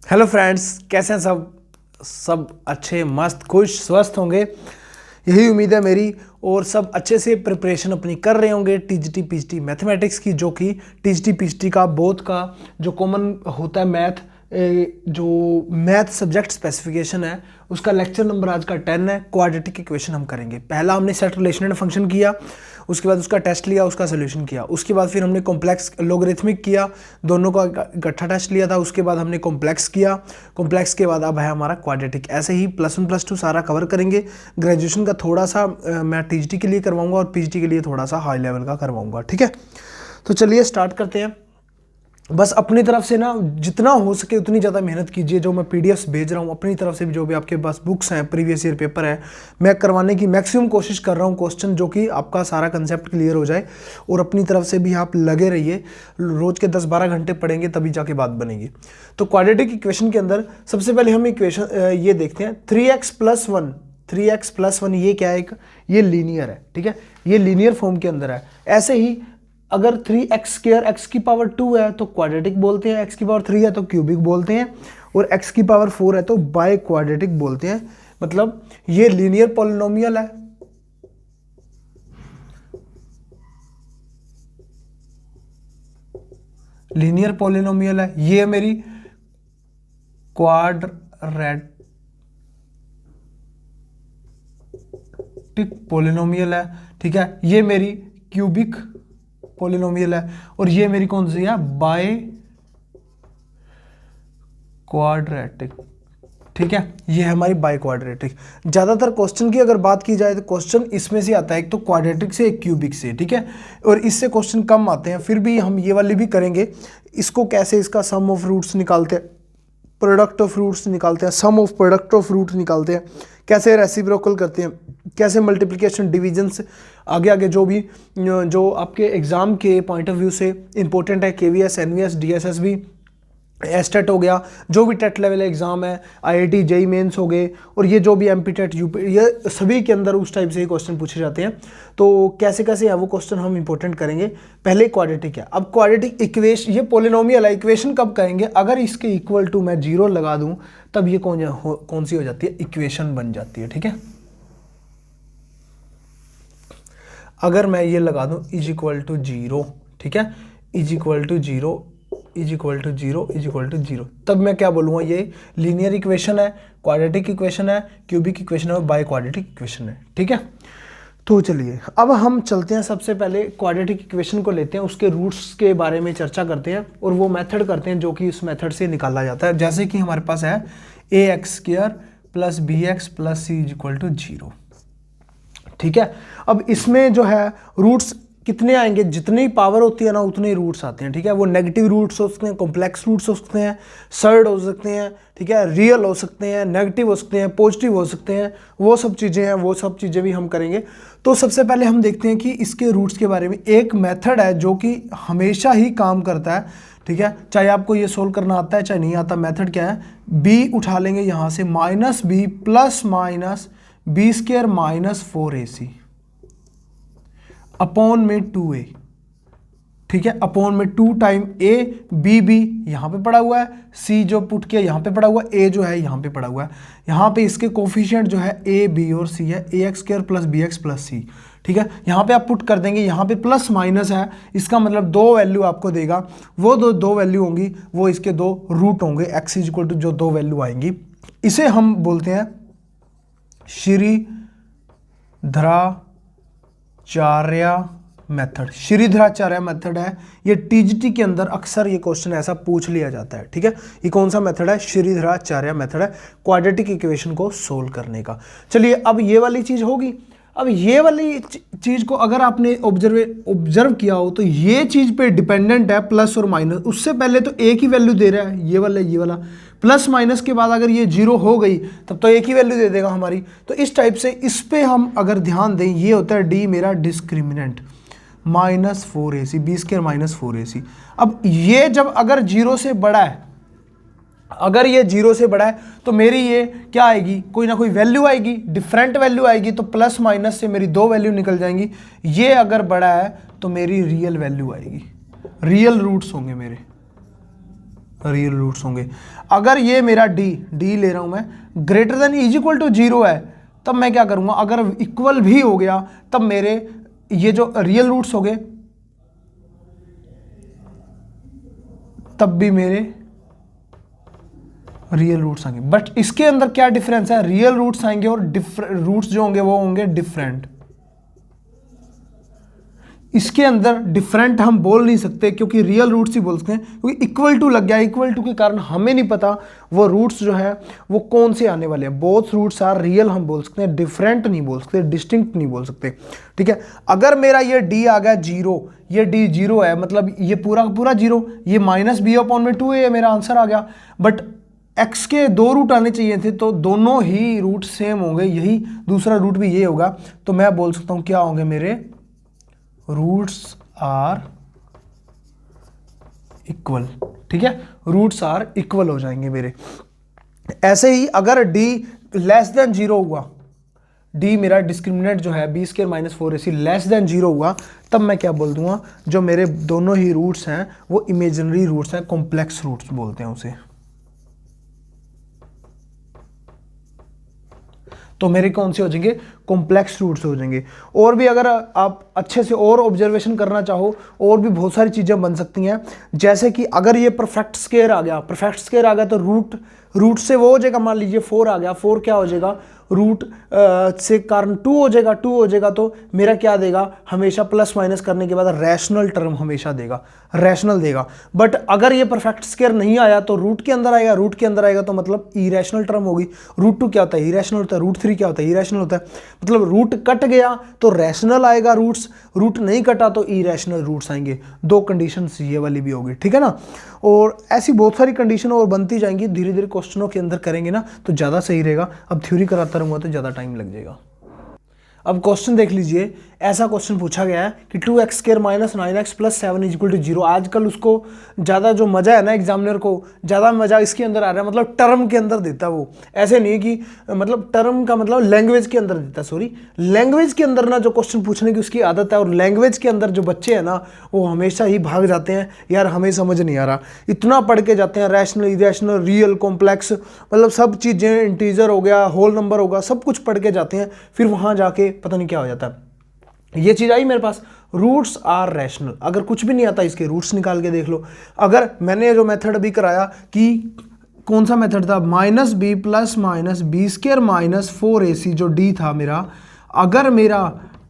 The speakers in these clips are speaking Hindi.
हेलो फ्रेंड्स, कैसे हैं सब अच्छे, मस्त, खुश, स्वस्थ होंगे, यही उम्मीद है मेरी। और सब अच्छे से प्रिपरेशन अपनी कर रहे होंगे टीजीटी पीजीटी मैथमेटिक्स की, जो कि टीजीटी पीजीटी का बोथ का जो कॉमन होता है मैथ, जो मैथ सब्जेक्ट स्पेसिफिकेशन है, उसका लेक्चर नंबर आज का 10 है। क्वाड्रेटिक इक्वेशन हम करेंगे। पहला हमने सेट रिलेशनल फंक्शन किया, उसके बाद उसका टेस्ट लिया, उसका सोल्यूशन किया। उसके बाद फिर हमने कॉम्प्लेक्स लोगरिथमिक किया, दोनों का इकट्ठा टेस्ट लिया था। उसके बाद हमने कॉम्प्लेक्स किया, कॉम्प्लेक्स के बाद अब है हमारा क्वाड्रेटिक। ऐसे ही +1 +2 सारा कवर करेंगे। ग्रेजुएशन का थोड़ा सा मैं टीजीटी के लिए करवाऊंगा और पीजीटी के लिए थोड़ा सा हाई लेवल का करवाऊंगा, ठीक है। तो चलिए स्टार्ट करते हैं। बस अपनी तरफ से ना जितना हो सके उतनी ज़्यादा मेहनत कीजिए। जो मैं पीडीएफ्स भेज रहा हूँ अपनी तरफ से भी, जो भी आपके पास बुक्स हैं, प्रीवियस ईयर पेपर है, मैं करवाने की मैक्सिमम कोशिश कर रहा हूँ क्वेश्चन, जो कि आपका सारा कंसेप्ट क्लियर हो जाए। और अपनी तरफ से भी आप लगे रहिए, रोज़ के 10-12 घंटे पढ़ेंगे तभी जाके बात बनेगी। तो क्वाड्रेटिक इक्वेशन के अंदर सबसे पहले हम इक्वेशन ये देखते हैं, 3x+1 ये क्या है, ये लीनियर है, ठीक है, ये लीनियर फॉर्म के अंदर है। ऐसे ही अगर 3x² x⁻² है तो क्वाड्रेटिक बोलते हैं, x⁻³ है तो क्यूबिक बोलते हैं, और x⁻4 है तो बाय क्वाड्रेटिक बोलते हैं। मतलब ये लीनियर पॉलिनोमियल है, लीनियर पॉलिनोमियल है, ये मेरी क्वाड्रेटिक पॉलिनोमियल है, ठीक है, ये मेरी क्यूबिक पॉलिनोमियल है, और ये मेरी कौन सी है, बाय क्वाड्रेटिक, ठीक है, ये है हमारी बाय क्वाड्रेटिक। ज्यादातर क्वेश्चन की अगर बात की जाए तो क्वेश्चन इसमें से आता है, एक तो क्वाड्रेटिक से, एक क्यूबिक से, ठीक है, और इससे क्वेश्चन कम आते हैं। फिर भी हम ये वाली भी करेंगे। इसको कैसे, इसका सम ऑफ रूट्स निकालते हैं, प्रोडक्ट ऑफ रूट्स निकालते हैं, सम ऑफ प्रोडक्ट ऑफ रूट निकालते हैं, कैसे रेसिप्रोकल करते हैं, कैसे मल्टीप्लिकेशन डिवीजन से आगे आगे जो आपके एग्जाम के पॉइंट ऑफ व्यू से इंपॉर्टेंट है, केवीएस, एनवीएस, डीएसएस भी, एस्टेट हो गया, जो भी टेट लेवल एग्जाम है, आईआईटी, जेई मेंस हो गए, और ये जो भी एमपी टेट, यूपी, ये सभी के अंदर उस टाइप से ही क्वेश्चन पूछे जाते हैं। तो कैसे कैसे है वो क्वेश्चन हम इंपॉर्टेंट करेंगे। पहले क्वाड्रेटिक है। अब क्वाड्रेटिक इक्वेशन, ये पॉलिनोमियल है, इक्वेशन कब करेंगे, अगर इसके इक्वल टू मैं 0 लगा दूं तब ये कौन सी हो जाती है, इक्वेशन बन जाती है, ठीक है। अगर मैं ये लगा दूं =0, ठीक है, =0 =0 तब मैं क्या बोलूँगा, ये लीनियर इक्वेशन है, क्वाड्रेटिक इक्वेशन है, क्यूबिक इक्वेशन है, और बाय क्वाड्रेटिक इक्वेशन है, ठीक है। तो चलिए अब हम चलते हैं, सबसे पहले क्वाड्रेटिक इक्वेशन को लेते हैं, उसके रूट्स के बारे में चर्चा करते हैं, और वो मेथड करते हैं जो कि इस मेथड से निकाला जाता है। जैसे कि हमारे पास है ax² + bx + c = 0, ठीक है। अब इसमें जो है रूट्स कितने आएंगे, जितनी पावर होती है ना उतने रूट्स आते हैं, ठीक है। वो नेगेटिव रूट्स हो सकते हैं, कॉम्प्लेक्स रूट्स हो सकते हैं, सर्ड हो सकते हैं, ठीक है, रियल हो सकते हैं, नेगेटिव हो सकते हैं, पॉजिटिव हो सकते हैं, वो सब चीज़ें हैं, वो सब चीज़ें भी हम करेंगे। तो सबसे पहले हम देखते हैं कि इसके रूट्स के बारे में। एक मेथड है जो कि हमेशा ही काम करता है, ठीक है, चाहे आपको ये सोल्व करना आता है चाहे नहीं आता। मेथड क्या है, b उठा लेंगे यहाँ से, -b ± b² - 4ac अपॉन में 2a, ठीक है, अपॉन में 2 टाइम a, b यहाँ पे पड़ा हुआ है, c जो पुट किया यहाँ पे पड़ा हुआ है, a जो है यहाँ पे पड़ा हुआ है। यहाँ पे इसके कोफिशिएंट जो है a, b और c है, ax² + bx + c, ठीक है। यहाँ पे आप पुट कर देंगे, यहाँ पे प्लस माइनस है, इसका मतलब 2 वैल्यू आपको देगा। वो दो वैल्यू होंगी, वो इसके 2 रूट होंगे, x = जो 2 वैल्यू आएंगी। इसे हम बोलते हैं श्रीधराचार्य मेथड। श्रीधराचार्य मेथड है ये। टीजीटी के अंदर अक्सर ये क्वेश्चन ऐसा पूछ लिया जाता है, ठीक है। ये कौन सा मेथड है, श्रीधराचार्य मेथड है क्वाड्रेटिक इक्वेशन को सोल्व करने का। चलिए अब ये वाली चीज होगी। अब ये वाली चीज को अगर आपने ऑब्जर्व किया हो तो ये चीज पे डिपेंडेंट है, प्लस और माइनस। उससे पहले तो एक ही वैल्यू दे रहा है, ये वाला प्लस माइनस के बाद अगर ये 0 हो गई तब तो एक ही वैल्यू दे देगा हमारी। तो इस टाइप से इस पे हम अगर ध्यान दें, ये होता है डी मेरा डिस्क्रिमिनेंट, -4ac, b² - 4ac। अब ये जब अगर 0 से बड़ा है, अगर ये 0 से बड़ा है तो मेरी ये क्या आएगी, कोई ना कोई वैल्यू आएगी, डिफरेंट वैल्यू आएगी। तो प्लस माइनस से मेरी 2 वैल्यू निकल जाएंगी। ये अगर बड़ा है तो मेरी रियल वैल्यू आएगी, रियल रूट्स होंगे मेरे, रियल रूट्स होंगे। अगर ये मेरा डी ले रहा हूं मैं, greater than is equal to 0 है, तब मैं क्या करूंगा, अगर इक्वल भी हो गया तब मेरे ये जो रियल रूट्स हो गए तब भी मेरे रियल रूट्स आएंगे। बट इसके अंदर क्या डिफरेंस है, रियल रूट्स आएंगे और रूट्स जो होंगे वो होंगे डिफरेंट। इसके अंदर डिफरेंट हम बोल नहीं सकते क्योंकि रियल रूट्स ही बोल सकते हैं, क्योंकि इक्वल टू लग गया, इक्वल टू के कारण हमें नहीं पता वो रूट्स जो है वो कौन से आने वाले हैं। बोथ रूट्स आर रियल हम बोल सकते हैं, डिफरेंट नहीं बोल सकते, डिस्टिंक्ट नहीं बोल सकते। ठीक है, अगर मेरा ये डी आ गया 0, ये डी 0 है, मतलब ये पूरा पूरा 0, ये माइनस बी अपॉन में 2 है, मेरा आंसर आ गया। बट x के 2 रूट आने चाहिए थे, तो दोनों ही रूट सेम होंगे, यही दूसरा रूट भी ये होगा, तो मैं बोल सकता हूं क्या होंगे मेरे रूट्स आर इक्वल। ठीक है, रूट्स आर इक्वल हो जाएंगे मेरे। ऐसे ही अगर d लेस देन 0 हुआ, d मेरा डिस्क्रिमिनेंट जो है b² - 4ac लेस देन 0 हुआ, तब मैं क्या बोल दूंगा, जो मेरे दोनों ही रूट्स हैं वो इमेजिनरी रूट्स हैं, कॉम्प्लेक्स रूट्स बोलते हैं उसे। तो मेरे कौन से हो जाएंगे, कॉम्प्लेक्स रूट्स हो जाएंगे। और भी अगर आप अच्छे से और ऑब्जर्वेशन करना चाहो, और भी बहुत सारी चीज़ें बन सकती हैं। जैसे कि अगर ये परफेक्ट स्क्वायर आ गया, परफेक्ट स्क्वायर आ गया तो रूट से वो हो जाएगा, मान लीजिए 4 आ गया, 4 क्या हो जाएगा, रूट से कारण 2 हो जाएगा, 2 हो जाएगा तो मेरा क्या देगा, हमेशा प्लस माइनस करने के बाद रैशनल टर्म हमेशा देगा, रैशनल देगा। बट अगर ये परफेक्ट स्क्वायर नहीं आया तो रूट के अंदर आएगा, रूट के अंदर आएगा तो मतलब इरेशनल टर्म होगी। √2 क्या होता है, इरेशनल होता है। √3 क्या होता है, इरेशनल होता है। मतलब रूट कट गया तो रैशनल आएगा रूट्स, रूट नहीं कटा तो इरेशनल रूट्स आएंगे। 2 कंडीशंस ये वाली भी होगी, ठीक है ना। और ऐसी बहुत सारी कंडीशन और बनती जाएंगी, धीरे धीरे क्वेश्चनों के अंदर करेंगे ना तो ज़्यादा सही रहेगा। अब थ्योरी कराता रहूँगा तो ज़्यादा टाइम लग जाएगा। अब क्वेश्चन देख लीजिए, ऐसा क्वेश्चन पूछा गया है कि 2x² - 9x + 7 = 0। आजकल उसको ज़्यादा जो मज़ा है ना, एग्जामिनर को ज़्यादा मज़ा इसके अंदर आ रहा है, मतलब टर्म के अंदर देता है वो। ऐसे नहीं कि मतलब टर्म का मतलब लैंग्वेज के अंदर देता है, सॉरी लैंग्वेज के अंदर ना जो क्वेश्चन पूछने की उसकी आदत है। और लैंग्वेज के अंदर जो बच्चे हैं ना वो हमेशा ही भाग जाते हैं, यार हमें समझ नहीं आ रहा, इतना पढ़ के जाते हैं, रैशनल, इरेशनल, रियल, कॉम्प्लेक्स, मतलब सब चीज़ें, इंटीजर हो गया, होल नंबर होगा, सब कुछ पढ़ के जाते हैं, फिर वहाँ जाके पता नहीं क्या हो जाता है। ये चीज़ आई मेरे पास, रूट्स आर रैशनल। अगर कुछ भी नहीं आता इसके रूट्स निकाल के देख लो। अगर मैंने जो मेथड अभी कराया कि कौन सा मेथड था, -b + -b² - 4ac जो d था मेरा, अगर मेरा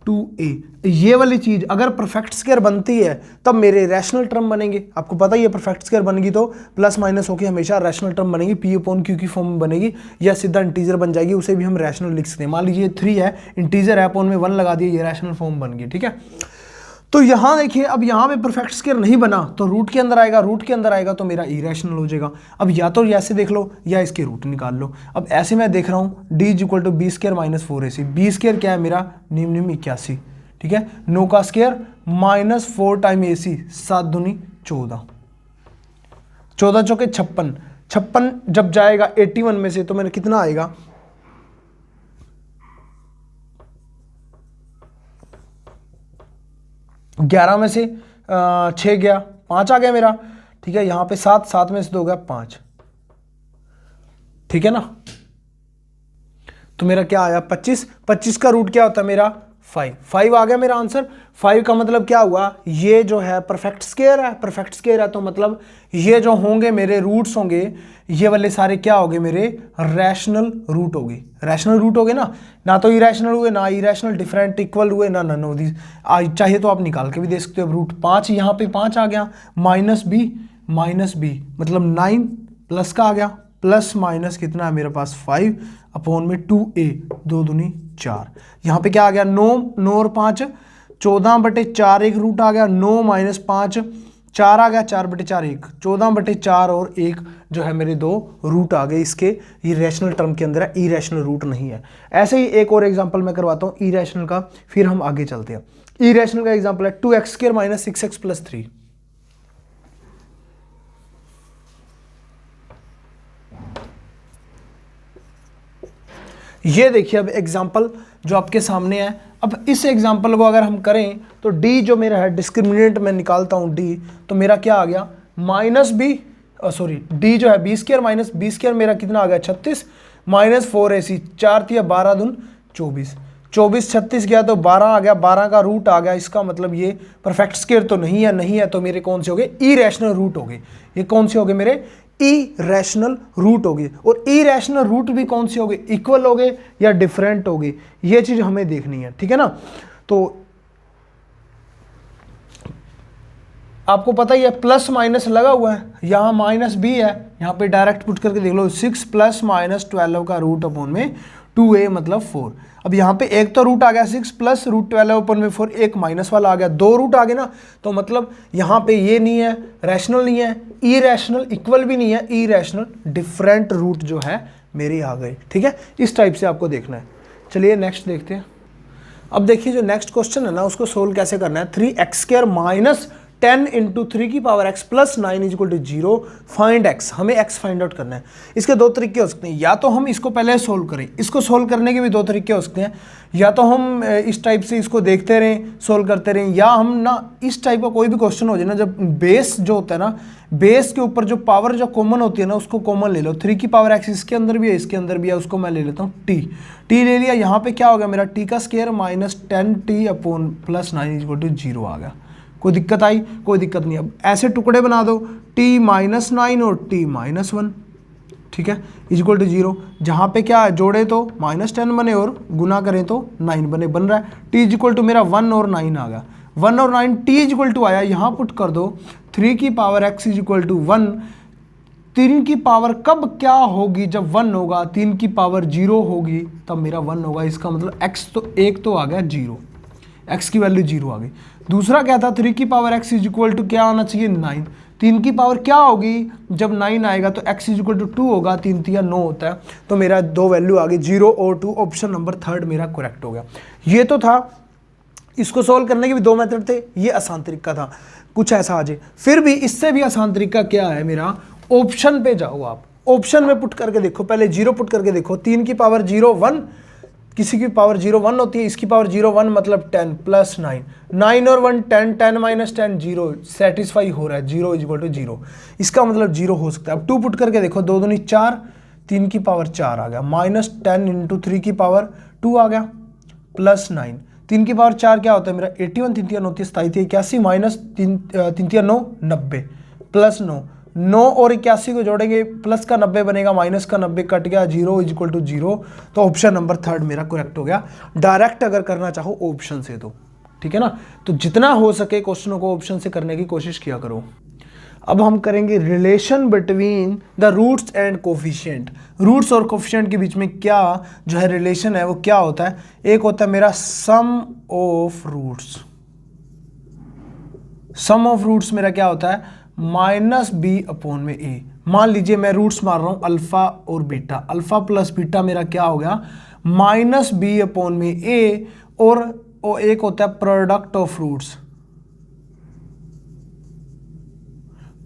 2a ये वाली चीज़ अगर परफेक्ट स्क्वायर बनती है तब मेरे रैशनल टर्म बनेंगे। आपको पता ही है परफेक्ट स्क्वायर बनेगी तो प्लस माइनस होकर हमेशा रैशनल टर्म बनेगी, p/q की फॉर्म में बनेगी, या सीधा इंटीजर बन जाएगी, उसे भी हम रैशनल लिख सकते हैं। मान लीजिए 3 है, इंटीजर है, अपॉन में 1 लगा दिए, ये रैशनल फॉर्म बन गई, ठीक है। तो यहाँ देखिए, अब यहाँ पे परफेक्ट स्क्वायर नहीं बना तो रूट के अंदर आएगा, रूट के अंदर आएगा तो मेरा इरेशनल हो जाएगा। अब या तो ऐसे देख लो या इसके रूट निकाल लो। अब ऐसे मैं देख रहा हूँ d = b² - 4ac। b² क्या है मेरा, निम्न 81, ठीक है। 9 का स्क्वायर -4 टाइम ac, 7 दूनी 14, 14 चौके 56, 56 जब जाएगा 81 में से तो मैंने कितना आएगा, 11 में से 6 गया, 5 आ गया मेरा, ठीक है। यहाँ पे 7, 7 में से 2 गया 5, ठीक है ना। तो मेरा क्या आया 25, 25 का रूट क्या होता है मेरा 5, 5 आ गया मेरा आंसर। 5 का मतलब क्या हुआ, ये जो है परफेक्ट स्क्वायर है, परफेक्ट स्क्वायर है तो मतलब ये जो होंगे मेरे रूट्स होंगे, ये वाले सारे क्या होंगे मेरे रैशनल रूट होगी, रैशनल रूट होगे ना तो इरेशनल हुए, ना इरेशनल, डिफरेंट, इक्वल हुए, ना नन ऑफ दिस। चाहिए तो आप निकाल के भी दे सकते हो। रूट 5 यहाँ पे 5 आ गया, -b मतलब 9 प्लस का आ गया, प्लस माइनस कितना है मेरे पास 5 अपॉन में 2a, 2 दूनी 4। यहाँ पे क्या आ गया 9 और 5 14/4, एक रूट आ गया 9 - 5 4 आ गया, 4/4 1, 14/4 और 1 जो है मेरे 2 रूट आ गए इसके। ये रैशनल टर्म के अंदर है, इरेशनल रूट नहीं है। ऐसे ही एक और एग्जांपल मैं करवाता हूँ इरेशनल का, फिर हम आगे चलते हैं। इरेशनल का एग्जांपल है 2x² - 6x + 3। ये देखिए अब एग्जाम्पल जो आपके सामने है। अब इस एग्जाम्पल को अगर हम करें तो d जो मेरा है डिस्क्रिमिनेंट में निकालता हूं d, तो मेरा क्या आ गया -b सॉरी डी जो है B square minus B square मेरा कितना आ गया 36 माइनस 4ac 4 तिया 12 दून 24, 24 36 गया तो 12 आ गया, 12 का रूट आ गया। इसका मतलब ये परफेक्ट स्क्वायर तो नहीं है तो मेरे कौन से हो गए इरेशनल रूट हो गए। ये कौन से हो गए मेरे इरेशनल रूट हो गए। और इरेशनल रूट भी कौन से हो गए, इक्वल हो गए या डिफरेंट हो गए, ये चीज हमें देखनी है, ठीक है ना। तो आपको पता ही है प्लस माइनस लगा हुआ है, यहाँ माइनस भी है, यहाँ पे डायरेक्ट पुट करके देख लो 6 प्लस माइनस 12 का रूट अपॉन में 2a मतलब 4। अब यहाँ पे एक तो रूट आ गया 6 प्लस रूट 12 अपॉन में 4, एक माइनस वाला आ गया, दो रूट आ गए ना, तो मतलब यहाँ पे ये नहीं है, रैशनल नहीं है, इरेशनल, इक्वल भी नहीं है, इरेशनल, डिफरेंट रूट जो है मेरे आ गए, ठीक है। इस टाइप से आपको देखना है। चलिए नेक्स्ट देखते हैं। अब देखिए जो नेक्स्ट क्वेश्चन है ना उसको सोल्व कैसे करना है। 3x² माइनस 10 इंटू 3 की power x plus 9 is equal to 0 find x। हमें x फाइंड आउट करना है। इसके दो तरीके हो सकते हैं, या तो हम इसको पहले सोल्व करें, इसको सोल्व करने के भी दो तरीके हो सकते हैं, या तो हम इस टाइप से इसको देखते रहें सोल्व करते रहें, या हम ना इस टाइप का कोई भी क्वेश्चन हो जाए ना, जब बेस जो होता है ना, बेस के ऊपर जो पावर जो कॉमन होती है ना उसको कॉमन ले लो। 3 की पावर x इसके अंदर भी है इसके अंदर भी है, उसको मैं ले लेता हूँ t ले लिया। यहाँ पे क्या हो गया मेरा t का square minus 10t upon plus 9 is equal to 0 आ गया। कोई दिक्कत आई? कोई दिक्कत नहीं। अब ऐसे टुकड़े बना दो t माइनस 9 और t माइनस 1, ठीक है, इज इक्वल टू 0। जहाँ पे क्या है जोड़े तो माइनस 10 बने और गुना करें तो 9 बने, बन रहा है t इज इक्वल टू मेरा 1 और 9 आ गया, 1 और 9 t इज इक्वल टू आया। यहाँ पुट कर दो 3 की power x is equal to 1। 3 की पावर कब क्या होगी, जब 1 होगा, 3 की पावर 0 होगी तब मेरा 1 होगा। इसका मतलब x तो एक तो आ गया 0, x की वैल्यू 0 आ गई। दूसरा क्या था 3 की power x is equal to क्या आना चाहिए 9। 3 की पावर क्या होगी जब 9 आएगा तो x इज इक्वल टू 2 होगा, 3 तिया 9 होता है, तो मेरा दो वैल्यू आ गई 0 और 2। ऑप्शन नंबर 3 मेरा करेक्ट हो गया। ये तो था, इसको सोल्व करने के भी दो मेथड थे, ये आसान तरीका था। कुछ ऐसा आ जाए, फिर भी इससे भी आसान तरीका क्या है मेरा, ऑप्शन पे जाओ आप, ऑप्शन में पुट करके देखो, पहले 0 पुट करके देखो। 3 की पावर 0 1, किसी की पावर 0 1 होती है, इसकी पावर 0 1 मतलब 10 प्लस 9, 9 और 1 10, 10 माइनस 10 0, सेटिस्फाई हो रहा है, 0 इज इक्वल टू 0, इसका मतलब 0 हो सकता है। अब 2 पुट करके देखो, 2 दूनी 4, 3 की पावर 4 आ गया, माइनस 10 इंटू 3 की पावर 2 आ गया, प्लस 9, 3 की पावर 4 क्या होता है मेरा 81, 3 तिया 9 27 81 माइनस 3 तिया 9 90 प्लस 9, 9 और 81 को जोड़ेंगे प्लस का 90 बनेगा, माइनस का 90 कट गया, 0 इज इक्वल टू 0। तो ऑप्शन नंबर 3 मेरा करेक्ट हो गया। डायरेक्ट अगर करना चाहो ऑप्शन से तो ठीक है ना, तो जितना हो सके क्वेश्चनों को ऑप्शन से करने की कोशिश किया करो। अब हम करेंगे relation between the roots and coefficient. Roots और कोफिशिएंट के बीच में क्या जो है रिलेशन है वो क्या होता है। एक होता है मेरा sum of roots, sum of roots मेरा क्या होता है माइनस बी अपॉन में ए। मान लीजिए मैं रूट्स मार रहा हूं अल्फा और बीटा, अल्फा प्लस बीटा मेरा क्या हो गया माइनस बी अपॉन में ए, और एक होता है product of roots,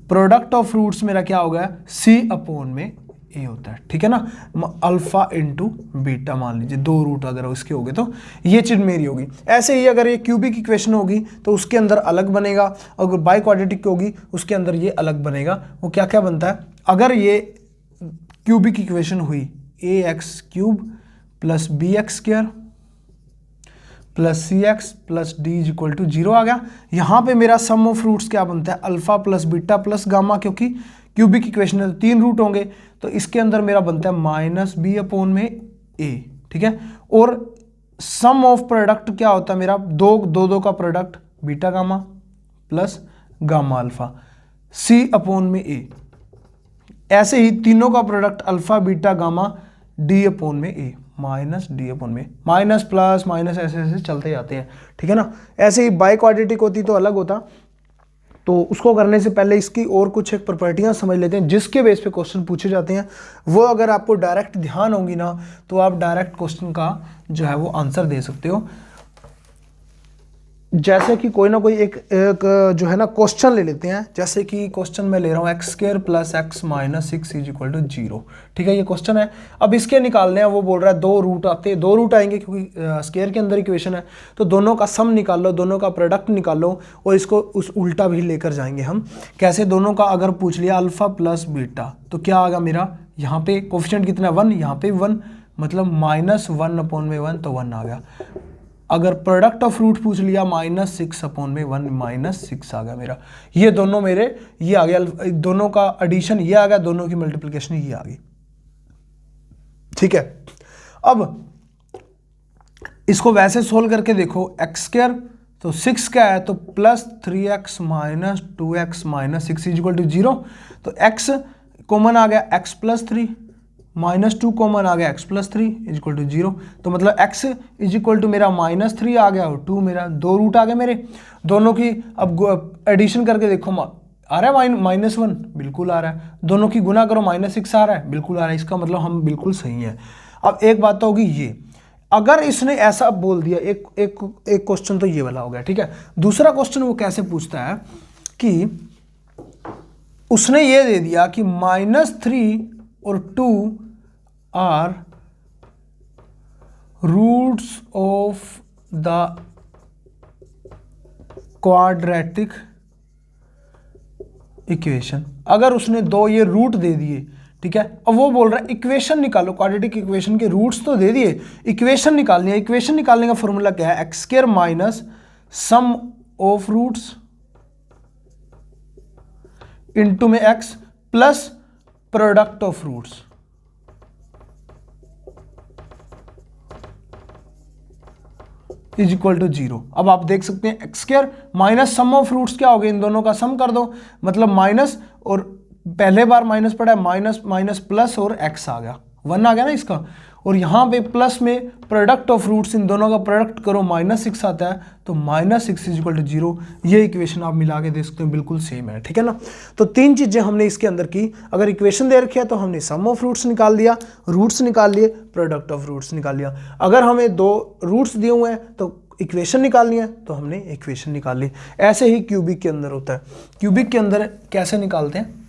product of roots मेरा क्या हो गया सी अपॉन में ए होता है, ठीक है ना। अल्फा इंटू बीटा मान लीजिए, दो रूट अगर उसके हो गए तो ये चीज मेरी होगी। ऐसे ही अगर ये क्यूबिक इक्वेशन होगी तो उसके अंदर अलग बनेगा, अगर बाई क्वाड्रेटिक होगी उसके अंदर ये अलग बनेगा। वो क्या क्या बनता है, अगर ये क्यूबिक इक्वेशन हुई a x cube plus b x square plus c x plus d is equal to 0 आ गया। यहाँ पे मेरा सम ऑफ रूट्स क्या बनता है alpha plus beta plus gamma, क्योंकि क्यूबिक इक्वेशन है तो 3 रूट होंगे, तो इसके अंदर मेरा बनता है माइनस बी अपॉन में ए, ठीक है। और सम ऑफ प्रोडक्ट क्या होता है मेरा दो का product beta gamma plus gamma alpha c upon में ए। ऐसे ही तीनों का product alpha beta gamma d upon में ए, माइनस डी अपॉन में, माइनस प्लस माइनस ऐसे ऐसे चलते जाते हैं, ठीक है ना। ऐसे ही बाई क्वाड्रेटिक होती तो अलग होता। तो उसको करने से पहले इसकी और कुछ एक प्रॉपर्टियां समझ लेते हैं जिसके बेस पे क्वेश्चन पूछे जाते हैं। वो अगर आपको डायरेक्ट ध्यान होगी ना तो आप डायरेक्ट क्वेश्चन का जो है वो आंसर दे सकते हो। जैसे कि कोई ना कोई एक जो है ना क्वेश्चन ले लेते हैं। जैसे कि क्वेश्चन मैं ले रहा हूँ x square plus x minus 6 is equal to 0। ठीक है, ये क्वेश्चन है। अब इसके निकालने हैं, वो बोल रहा है दो रूट आते हैं, दो रूट आएंगे क्योंकि स्क्वायर के अंदर इक्वेशन है, तो दोनों का सम निकाल लो, दोनों का प्रोडक्ट निकाल लो, और इसको उस उल्टा भी लेकर जाएंगे हम। कैसे? दोनों का अगर पूछ लिया अल्फा प्लस बीटा, तो क्या आएगा मेरा, यहाँ पे कोफिशिएंट कितना है 1, यहाँ पे 1, मतलब -1/1 तो 1 आ गया। अगर प्रोडक्ट ऑफ रूट पूछ लिया -6/1 -6 आ गया मेरा। ये दोनों मेरे ये आ गया, दोनों का एडिशन ये आ गया, दोनों की मल्टीप्लिकेशन ये आ गई। ठीक है, अब इसको वैसे सोल्व करके देखो, एक्स स्क्वायर तो 6 क्या है, तो +3x minus 2x minus 6 is equal to 0। तो x कॉमन आ गया, x + 3 -2 कॉमन आ गया, x + 3 इज इक्वल टू 0। तो मतलब x इज इक्वल टू मेरा -3 आ गया और 2 मेरा, दो रूट आ गए मेरे दोनों की। अब एडिशन करके देखो, आ रहा है -1, बिल्कुल आ रहा है। दोनों की गुना करो, -6 आ रहा है, बिल्कुल आ रहा है। इसका मतलब हम बिल्कुल सही है। अब एक बात तो होगी ये, अगर इसने ऐसा बोल दिया, एक क्वेश्चन तो ये वाला हो गया। ठीक है, दूसरा क्वेश्चन वो कैसे पूछता है कि उसने ये दे दिया कि -3 और 2 are roots of the quadratic equation. अगर उसने दो ये रूट दे दिए, ठीक है, अब वो बोल रहा है इक्वेशन निकालो, क्वाड्रेटिक इक्वेशन के रूट्स तो दे दिए, इक्वेशन निकालनी है। इक्वेशन निकालने का फॉर्मूला क्या है, x square minus sum of roots into में x plus product of roots. Is equal to 0। अब आप देख सकते हैं x square minus sum of roots क्या हो गए, इन दोनों का सम कर दो, मतलब माइनस, और पहले बार माइनस पड़ा है, माइनस माइनस प्लस और एक्स आ गया, 1 आ गया ना इसका, और यहाँ पे प्लस में प्रोडक्ट ऑफ रूट्स, इन दोनों का प्रोडक्ट करो, -6 आता है, तो -6 इज इक्वल टू 0। ये इक्वेशन आप मिला के देख सकते हैं, बिल्कुल सेम है। ठीक है ना, तो तीन चीजें हमने इसके अंदर की। अगर इक्वेशन दे रखी है तो हमने सम ऑफ रूट्स निकाल दिया, रूट्स निकाल लिए, प्रोडक्ट ऑफ रूट्स निकाल लिया। अगर हमें दो रूट्स दिए हुए हैं तो इक्वेशन निकालनी है, तो हमने इक्वेशन निकाल ली। ऐसे ही क्यूबिक के अंदर होता है। क्यूबिक के अंदर कैसे निकालते हैं,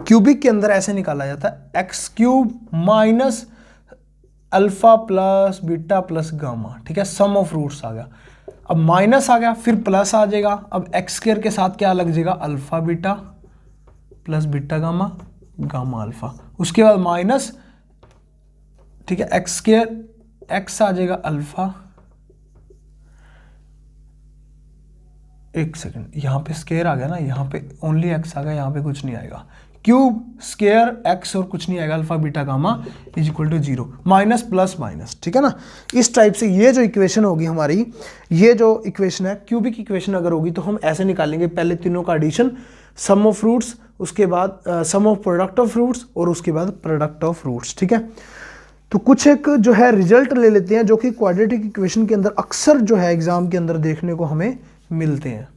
क्यूबिक के अंदर ऐसे निकाला जाता है, x³ minus alpha plus beta plus gamma. ठीक है, सम ऑफ रूट्स आ गया, अब माइनस आ गया, फिर प्लस आ जाएगा, अब x² के साथ क्या लग जाएगा, alpha beta plus beta gamma gamma alpha, उसके बाद माइनस, ठीक है, x² x आ जाएगा अल्फा, एक सेकंड, यहाँ पे स्क्वायर आ गया ना, यहाँ पे ओनली x आ गया, यहाँ पे कुछ नहीं आएगा, क्यूब स्क्वायर x और कुछ नहीं आएगा, alpha beta gamma is equal to 0, minus plus minus. ठीक है ना, इस टाइप से ये जो इक्वेशन होगी हमारी, ये जो इक्वेशन है क्यूबिक इक्वेशन अगर होगी तो हम ऐसे निकालेंगे, पहले तीनों का एडिशन, सम ऑफ रूट्स, उसके बाद सम ऑफ प्रोडक्ट ऑफ रूट्स, और उसके बाद प्रोडक्ट ऑफ रूट्स। ठीक है, तो कुछ एक जो है रिजल्ट ले लेते हैं जो कि क्वाड्रेटिक इक्वेशन के अंदर अक्सर जो है एग्जाम के अंदर देखने को हमें मिलते हैं।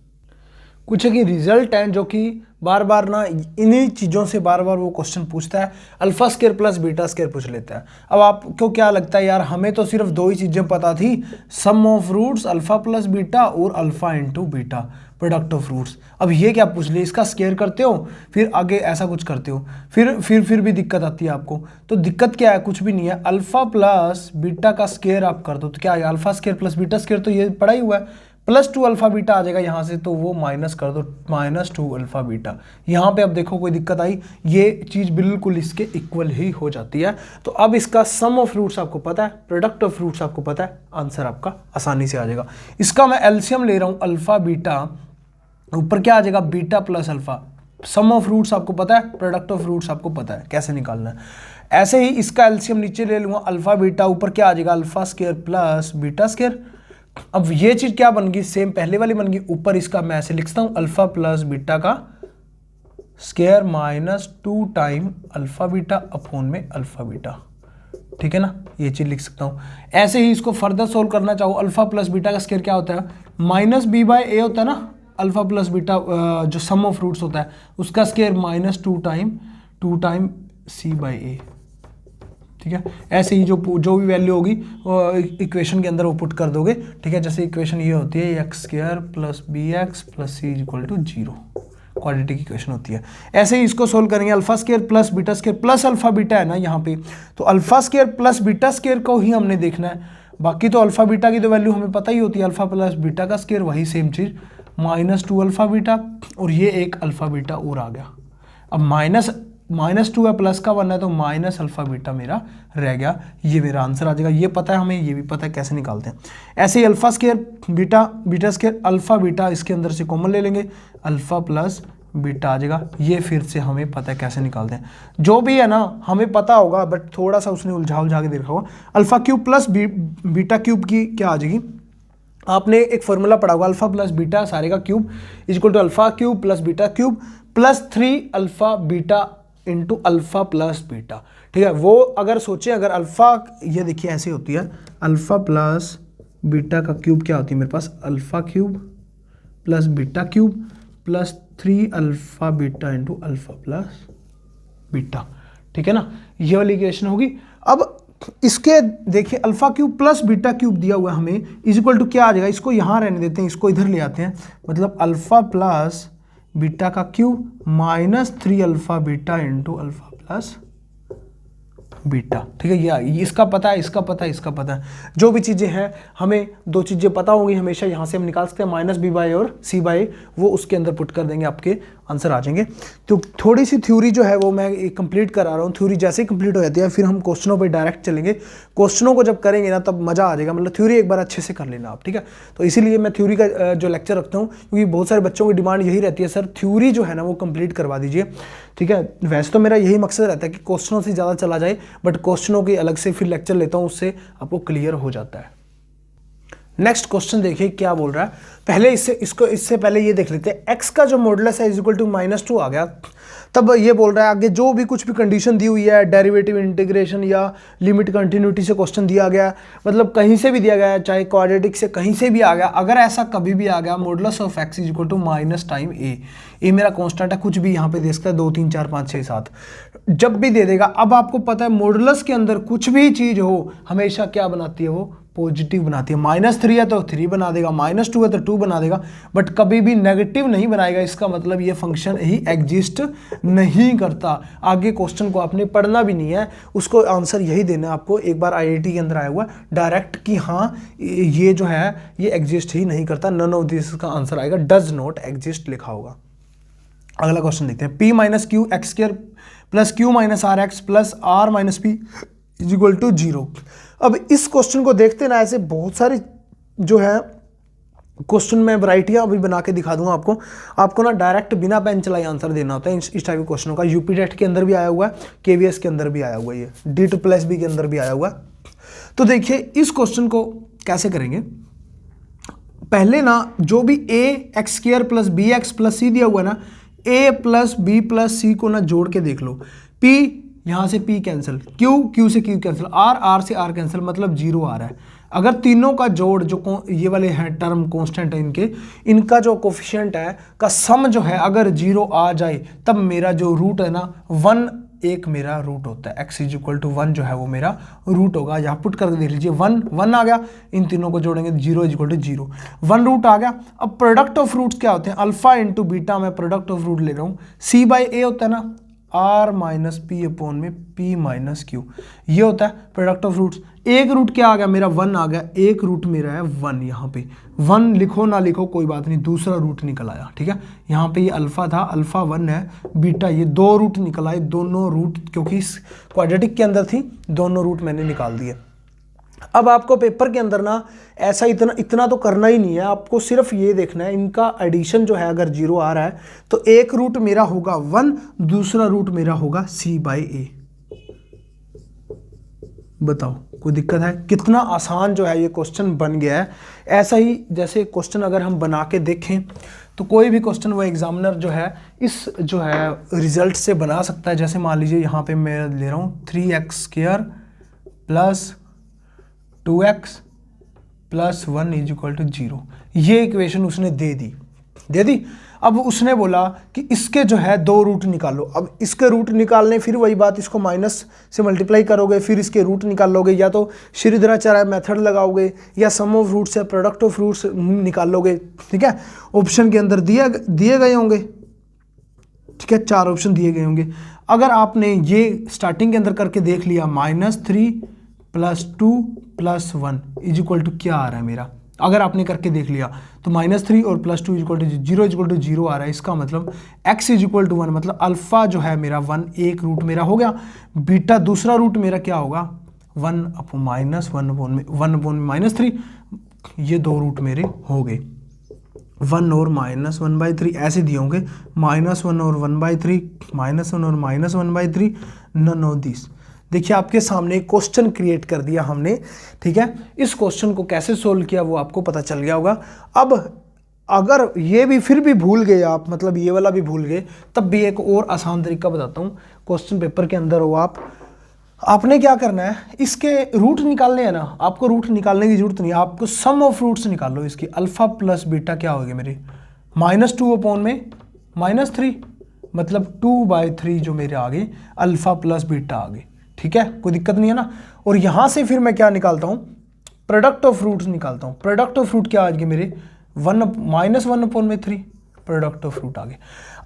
कुछ एक रिजल्ट हैं जो कि बार बार ना इन्हीं चीज़ों से बार बार वो क्वेश्चन पूछता है, alpha square plus beta square पूछ लेता है। अब आपको क्या लगता है, यार हमें तो सिर्फ दो ही चीज़ें पता थी, sum of roots alpha plus beta और alpha into beta product of roots. अब ये क्या पूछ लिया, इसका स्क्वायर करते हो, फिर आगे ऐसा कुछ करते हो, फिर भी दिक्कत आती है आपको। तो दिक्कत क्या है, कुछ भी नहीं है, अल्फा प्लस बीटा का स्क्वायर आप कर दो तो क्या आएगा, alpha square plus beta square, तो ये पढ़ा ही हुआ है, +2 अल्फा बीटा आ जाएगा यहाँ से, तो वो माइनस कर दो, -2 अल्फा बीटा। यहाँ पे अब देखो कोई दिक्कत आई, ये चीज़ बिल्कुल इसके इक्वल ही हो जाती है। तो अब इसका सम ऑफ रूट्स आपको पता है, प्रोडक्ट ऑफ रूट्स आपको पता है, आंसर आपका आसानी से आ जाएगा। इसका मैं एलसीएम ले रहा हूँ, अल्फा बीटा, ऊपर क्या आ जाएगा, beta plus alpha, sum of roots आपको पता है, प्रोडक्ट ऑफ रूट्स आपको पता है कैसे निकालना है। ऐसे ही इसका एलसीएम नीचे ले लूँगा, अल्फा बीटा, ऊपर क्या आ जाएगा, alpha square plus beta square. अब ये चीज क्या बन गई, सेम पहले वाली बन गई, ऊपर इसका मैं ऐसे लिखता हूं, अल्फा प्लस बीटा का square -2 time alpha beta upon में अल्फा बीटा। ठीक है ना, ये चीज लिख सकता हूं। ऐसे ही इसको फर्दर सोल्व करना चाहो, अल्फा प्लस बीटा का स्क्वायर क्या होता है, -b/a होता है ना, अल्फा प्लस बीटा जो सम ऑफ रूट्स होता है उसका स्क्वायर -2 टाइम c/a। ठीक है। ऐसे ही जो भी वैल्यू होगी इक्वेशन के अंदर वो पुट कर दोगे, ठीक है। जैसे इक्वेशन ये होती है x square plus b x plus c equal to 0, quadratic equation होती है। ऐसे ही इसको सोल्व करेंगे, alpha square plus beta square plus alpha beta है ना यहाँ पे, तो alpha square plus beta square को ही हमने देखना है, बाकी तो अल्फा बीटा की तो वैल्यू हमें पता ही होती है, अल्फा प्लस बीटा का स्क्वायर वही सेम चीज़ -2 अल्फा बीटा, और ये एक अल्फा बीटा और आ गया। अब -2 है प्लस का 1 है तो माइनस अल्फा बीटा मेरा रह गया, ये मेरा आंसर आ जाएगा। ये पता है हमें, ये भी पता है कैसे निकालते हैं। ऐसे ही alpha square beta square alpha beta इसके अंदर से कॉमन ले लेंगे, अल्फा प्लस बीटा आ जाएगा। ये फिर से हमें पता है कैसे निकालते हैं, जो भी है ना हमें पता होगा, बट थोड़ा सा उसने उलझा के देखा होगा। Alpha cube plus beta cube की क्या आ जाएगी, आपने एक फॉर्मूला पढ़ा होगा, अल्फा प्लस बीटा सारे का cube equal to alpha cube plus beta cube plus 3 alpha beta into alpha plus beta, ठीक है। वो अगर सोचे, अगर अल्फा, ये देखिए ऐसे होती है, अल्फा प्लस बीटा का क्यूब क्या होती है मेरे पास, alpha cube plus beta cube plus 3 alpha beta into alpha plus beta, ठीक है ना। ये वाली इक्वेशन होगी। अब इसके देखिए alpha cube plus beta cube दिया हुआ है हमें, इज इक्वल टू क्या आ जाएगा, इसको यहाँ रहने देते हैं, इसको इधर ले आते हैं, मतलब अल्फा प्लस बीटा का cube -3 alpha beta into alpha plus beta, ठीक है। ये इसका पता है, इसका पता है, इसका पता है। जो भी चीज़ें हैं हमें दो चीज़ें पता होंगी हमेशा, यहाँ से हम निकाल सकते हैं -b/a और c/a, वो उसके अंदर पुट कर देंगे, आपके आंसर आ जाएंगे। तो थोड़ी सी थ्योरी जो है वो मैं कंप्लीट करा रहा हूँ। थ्योरी जैसे ही कंप्लीट हो जाती है फिर हम क्वेश्चनों पे डायरेक्ट चलेंगे। क्वेश्चनों को जब करेंगे ना तब मज़ा आ जाएगा, मतलब थ्योरी एक बार अच्छे से कर लेना आप, ठीक है। तो इसीलिए मैं थ्योरी का जो लेक्चर रखता हूँ, क्योंकि बहुत सारे बच्चों की डिमांड यही रहती है, सर थ्योरी जो है ना वो कंप्लीट करवा दीजिए, ठीक है। वैसे तो मेरा यही मकसद रहता है कि क्वेश्चनों से ज़्यादा चला जाए, बट क्वेश्चनों की अलग से फिर लेक्चर लेता हूँ, उससे आपको क्लियर हो जाता है। नेक्स्ट क्वेश्चन देखिए क्या बोल रहा है। पहले इससे पहले ये देख लेते हैं, x का जो मॉडुलस है इक्वल टू -2 आ गया, तब ये बोल रहा है आगे जो भी कुछ भी कंडीशन दी हुई है, डेरिवेटिव इंटीग्रेशन या लिमिट कंटिन्यूटी से क्वेश्चन दिया गया, मतलब कहीं से भी दिया गया है, चाहे क्वाड्रेटिक से कहीं से भी आ गया, अगर ऐसा कभी भी आ गया modulus of x equal to minus time a मेरा कांस्टेंट है, कुछ भी यहाँ पे दे सकता है 2 3 4 5 6 7, जब भी दे देगा। अब आपको पता है मॉडुलस के अंदर कुछ भी चीज़ हो हमेशा क्या बनाती है, वो पॉजिटिव बनाती है। -3 है तो 3 बना देगा, -2 है तो 2 बना देगा, बट कभी भी नेगेटिव नहीं बनाएगा। इसका मतलब ये फंक्शन ही एग्जिस्ट नहीं करता। आगे क्वेश्चन को आपने पढ़ना भी नहीं है, उसको आंसर यही देना है आपको। एक बार IIT के अंदर आया हुआ डायरेक्ट कि हाँ ये जो है ये एग्जिस्ट ही नहीं करता, नन ऑफ दिस का आंसर आएगा, डज नॉट एग्जिस्ट लिखा होगा। अगला क्वेश्चन देखते हैं, p minus q x square plus q minus r x plus r minus p is equal to 0। अब इस क्वेश्चन को देखते ना, ऐसे बहुत सारी जो है क्वेश्चन में वैरायटियां अभी बना के दिखा दूंगा आपको ना डायरेक्ट बिना पेन चलाए आंसर देना होता है इस टाइप के क्वेश्चनों का। यूपी टेट के अंदर भी आया हुआ है, KVS के अंदर भी आया हुआ है, ये D2+B के अंदर भी आया हुआ है। तो देखिए इस क्वेश्चन को कैसे करेंगे। पहले ना जो भी ax square plus b x plus c दिया हुआ है ना, a plus b plus c को ना जोड़ के देख लो। p यहाँ से p कैंसिल, q से q कैंसिल, r से r कैंसिल, मतलब 0 आ रहा है। अगर तीनों का जोड़ जो ये वाले हैं टर्म कांस्टेंट है इनका जो कोफिशिएंट है का सम जो है अगर 0 आ जाए तब मेरा जो रूट है ना 1 एक मेरा रूट होता है। x इज इक्वल टू 1 जो है वो मेरा रूट होगा। यहाँ पुट करके देख लीजिए 1 आ गया, इन तीनों को जोड़ेंगे 0 इज इक्वल टू 0, 1 रूट आ गया। अब प्रोडक्ट ऑफ रूट्स क्या होते हैं, अल्फा इंटू बीटा, मैं प्रोडक्ट ऑफ रूट ले रहा हूँ, c/a होता है ना r माइनस पी अपॉन में p माइनस क्यू, ये होता है प्रोडक्ट ऑफ रूट्स। एक रूट क्या आ गया मेरा 1 आ गया, एक रूट मेरा है 1, यहाँ पे 1 लिखो ना लिखो कोई बात नहीं, दूसरा रूट निकल आया, ठीक है। यहाँ पे ये अल्फा था, अल्फा 1 है, बीटा ये 2 रूट निकल आए, दोनों रूट क्योंकि क्वाड्रेटिक के अंदर थी, दोनों रूट मैंने निकाल दिए। अब आपको पेपर के अंदर ना ऐसा इतना तो करना ही नहीं है, आपको सिर्फ ये देखना है इनका एडिशन जो है अगर 0 आ रहा है तो एक रूट मेरा होगा 1, दूसरा रूट मेरा होगा c/a। बताओ कोई दिक्कत है? कितना आसान जो है ये क्वेश्चन बन गया है। ऐसा ही जैसे क्वेश्चन अगर हम बना के देखें तो कोई भी क्वेश्चन वो एग्जामिनर जो है इस जो है रिजल्ट से बना सकता है। जैसे मान लीजिए यहाँ पे मैं ले रहा हूँ 3x square plus 2x plus 1 is equal to 0, ये इक्वेशन उसने दे दी। अब उसने बोला कि इसके जो है 2 रूट निकालो। अब इसके रूट निकालने, फिर वही बात, इसको माइनस से मल्टीप्लाई करोगे, फिर इसके रूट निकालोगे, या तो श्रीधराचार्य मेथड लगाओगे या सम ऑफ रूट्स या प्रोडक्ट ऑफ रूट्स निकालोगे। ठीक है, ऑप्शन के अंदर दिए गए होंगे। ठीक है, 4 ऑप्शन दिए गए होंगे। अगर आपने ये स्टार्टिंग के अंदर करके देख लिया, -3 + 2 + 1 = क्या आ रहा है मेरा, अगर आपने करके देख लिया तो -3 और +2 = 0 आ रहा है। इसका मतलब x = 1, मतलब अल्फा जो है मेरा 1 एक रूट मेरा हो गया, बीटा दूसरा रूट मेरा क्या होगा 1/-3, ये 2 रूट मेरे हो गए। 1 और -1/3 ऐसे दिए होंगे, -1 और 1/3, -1 और -1/3, नन ऑफ दिस। देखिए आपके सामने एक क्वेश्चन क्रिएट कर दिया हमने। ठीक है, इस क्वेश्चन को कैसे सोल्व किया वो आपको पता चल गया होगा। अब अगर ये भी फिर भी भूल गए आप, मतलब ये वाला भी भूल गए, तब भी एक और आसान तरीका बताता हूँ। क्वेश्चन पेपर के अंदर हो आपने क्या करना है, इसके रूट निकालने हैं ना, आपको रूट निकालने की जरूरत नहीं है, आपको सम ऑफ रूट्स निकालो। इसकी अल्फा प्लस बीटा क्या होगी मेरी, -2/-3, मतलब 2/3 जो मेरे आ गए, अल्फा प्लस बीटा आ गए। ठीक है, कोई दिक्कत नहीं है ना। और यहां से फिर मैं क्या निकालता हूं, प्रोडक्ट ऑफ रूट्स निकालता हूं। प्रोडक्ट ऑफ रूट क्या आ गए मेरे, -1/3 प्रोडक्ट ऑफ रूट आ गए।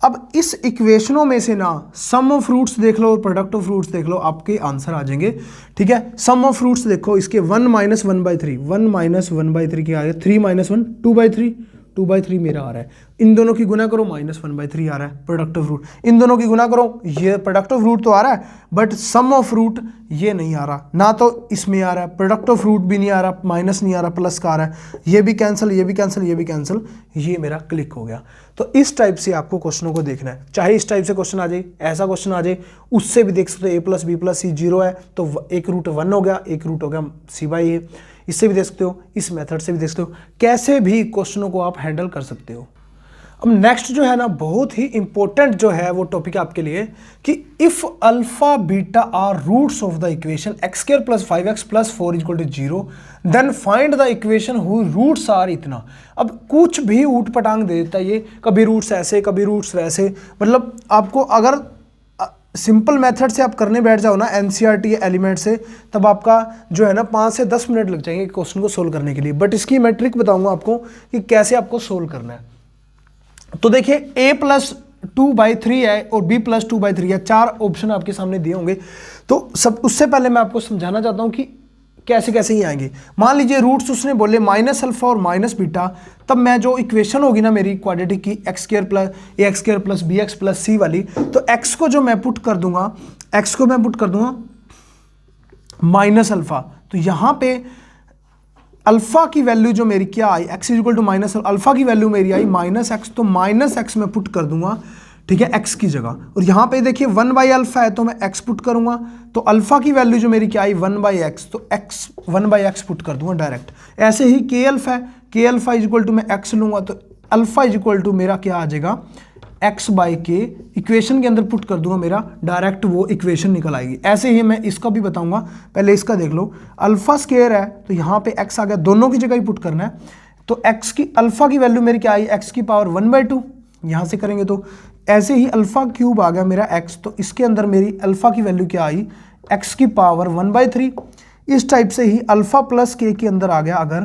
अब इस इक्वेशनों में से ना सम ऑफ रूट्स देख लो और प्रोडक्ट ऑफ रूट्स देख लो, आपके आंसर आ जाएंगे। ठीक है, सम ऑफ रूट्स देखो, इसके 1 - 1/3, 1 - 1/3 क्या आ गया, 3 - 1 2/3, 2/3 मेरा आ रहा है। इन दोनों की गुना करो, -1/3 आ रहा है प्रोडक्ट ऑफ रूट। इन दोनों की गुना करो, ये प्रोडक्ट ऑफ रूट तो आ रहा है, बट सम ऑफ रूट ये नहीं आ रहा, ना तो इसमें आ रहा है, प्रोडक्ट ऑफ रूट भी नहीं आ रहा, माइनस नहीं आ रहा, प्लस का आ रहा है। ये भी कैंसिल, ये भी कैंसिल, ये भी कैंसिल, ये मेरा क्लिक हो गया। तो इस टाइप से आपको क्वेश्चनों को देखना है, चाहे इस टाइप से क्वेश्चन आ जाए, ऐसा क्वेश्चन आ जाए, उससे भी देख सकते हो। a + b + c 0 है तो एक रूट 1 हो गया, एक रूट हो गया c/a। इससे भी देख सकते हो, इस मेथड से भी देख सकते हो, कैसे भी क्वेश्चनों को आप हैंडल कर सकते हो। अब नेक्स्ट जो है ना, बहुत ही इंपॉर्टेंट जो है वो टॉपिक आपके लिए, कि if alpha beta are roots of the equation x² + 5x + 4 = 0, then find the equation whose roots are इतना। अब कुछ भी ऊट पटांग दे देता है ये, कभी रूट्स ऐसे, कभी रूट्स वैसे, मतलब आपको अगर सिंपल मेथड से आप करने बैठ जाओ ना, एनसीईआरटी एलिमेंट से, तब आपका जो है ना 5 से 10 मिनट लग जाएंगे क्वेश्चन को सोल्व करने के लिए। बट इसकी मैं ट्रिक बताऊंगा आपको कि कैसे आपको सोल्व करना है। तो देखिए a + 2/3 है और b + 2/3 है, 4 ऑप्शन आपके सामने दिए होंगे। तो सब उससे पहले मैं आपको समझाना चाहता हूं कि कैसे कैसे ही आएंगे। मान लीजिए रूट्स उसने बोले -अल्फा और -बीटा, तब मैं जो इक्वेशन होगी ना मेरी क्वाड्रेटिक की x² + ax² + bx + c वाली, तो x को जो मैं पुट कर दूंगा, x को मैं पुट कर दूंगा -अल्फा। तो यहां पे अल्फा की वैल्यू जो मेरी क्या आई, x = अल्फा की वैल्यू मेरी आई -x, तो -x में पुट कर दूंगा। ठीक है, x की जगह। और यहाँ पे देखिए 1/अल्फा है तो मैं x पुट करूंगा, तो अल्फा की वैल्यू जो मेरी क्या आई 1/x, तो x 1/x पुट कर दूंगा डायरेक्ट। ऐसे ही k अल्फा है, k अल्फा = मैं x लूंगा, तो अल्फा = मेरा क्या आ जाएगा x/k, इक्वेशन के अंदर पुट कर दूंगा, मेरा डायरेक्ट वो इक्वेशन निकल आएगी। ऐसे ही मैं इसका भी बताऊंगा, पहले इसका देख लो। अल्फा² है तो यहाँ पे x आ गया, दोनों की जगह ही पुट करना है। तो x की अल्फा की वैल्यू मेरी क्या आई, x⁻² 1/2, यहाँ से करेंगे तो ऐसे ही अल्फा³ आ गया मेरा x, तो इसके अंदर मेरी अल्फा की वैल्यू क्या आई, x⁻³ 1/3। इस टाइप से ही अल्फा + k के अंदर आ गया अगर,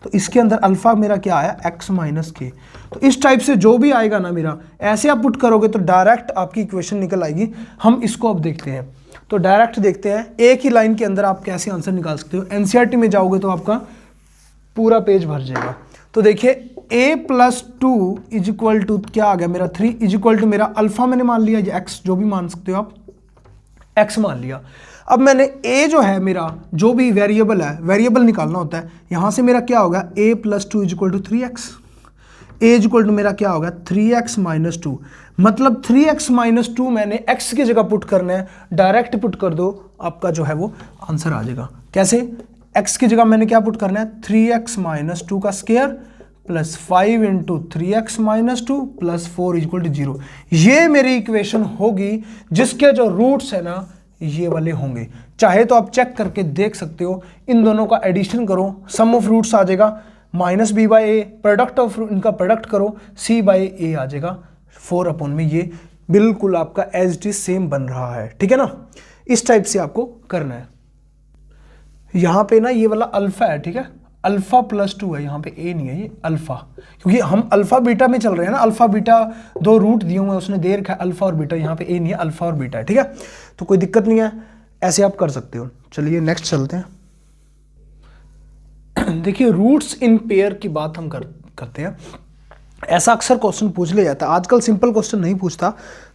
तो इसके अंदर अल्फा मेरा क्या आया x - k। तो इस टाइप से जो भी आएगा ना मेरा, ऐसे आप पुट करोगे तो डायरेक्ट आपकी इक्वेशन निकल आएगी। हम इसको अब देखते हैं, तो डायरेक्ट देखते हैं एक ही लाइन के अंदर आप कैसे आंसर निकाल सकते हो। एनसीईआरटी में जाओगे तो आपका पूरा पेज भर जाएगा। तो देखिए a + 2 = क्या आ गया मेरा 3 = मेरा अल्फा मैंने मान लिया, या x जो भी मान सकते हो आप, x मान लिया। अब मैंने a जो है मेरा, जो भी वेरिएबल है, वेरिएबल निकालना होता है। यहां से मेरा क्या होगा, a + 2 = 3x, a = मेरा क्या होगा 3x - 2, मतलब 3x - 2 मैंने x की जगह पुट करना है, डायरेक्ट पुट कर दो, आपका जो है वो आंसर आ जाएगा। कैसे, x की जगह मैंने क्या पुट करना है, 3x - 2 का स्क्वायर + 5 × 3x - 2 + 4 = 0। ये मेरी इक्वेशन होगी जिसके जो रूट्स है ना ये वाले होंगे। चाहे तो आप चेक करके देख सकते हो, इन दोनों का एडिशन करो, सम ऑफ रूट्स आ जाएगा minus b by a, product of इनका प्रोडक्ट करो, सी बाई ए आ जाएगा 4 अपॉन में, ये बिल्कुल आपका एज इट इज सेम बन रहा है, ठीक है ना। इस टाइप से आपको करना है। यहाँ पे ना ये वाला अल्फा है, ठीक है, अल्फा +2 है, यहाँ पे ए नहीं है, ये अल्फा, क्योंकि हम अल्फा बीटा में चल रहे हैं ना, अल्फा बीटा 2 रूट दिए हुए हैं, उसने दे रखा है अल्फा और बीटा, यहाँ पे ए नहीं है, अल्फा और बीटा है, ठीक है। तो कोई दिक्कत नहीं है, ऐसे आप कर सकते हो। चलिए नेक्स्ट चलते हैं। देखिए रूट्स इन पेयर की बात हम करते हैं। ऐसा अक्सर क्वेश्चन पूछ लिया जाता है, आजकल सिंपल क्वेश्चन नहीं पूछता,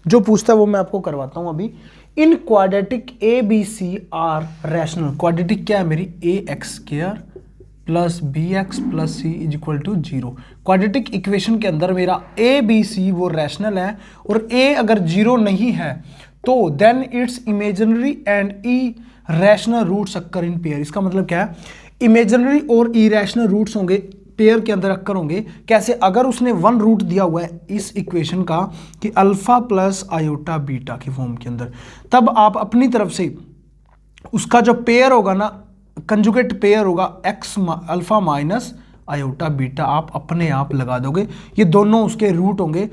जो पूछता है वो मैं आपको करवाता हूं अभी। In quadratic a b c are rational, quadratic क्या है मेरी, ax² plus bx plus c is equal to 0। Quadratic equation के अंदर मेरा a b c वो रैशनल है, और a अगर 0 नहीं है तो then it's imaginary and irrational roots occur in pair. इसका मतलब क्या है, इमेजिनरी और इरेशनल रूट्स होंगे पेयर के अंदर अक्कर होंगे। कैसे, अगर उसने 1 रूट दिया हुआ है इस इक्वेशन का कि अल्फा प्लस आयोटा बीटा की फॉर्म के अंदर, तब आप अपनी तरफ से उसका जो पेयर होगा ना, कंजुगेट पेयर होगा x alpha minus iota beta, आप अपने आप लगा दोगे, ये दोनों उसके रूट होंगे,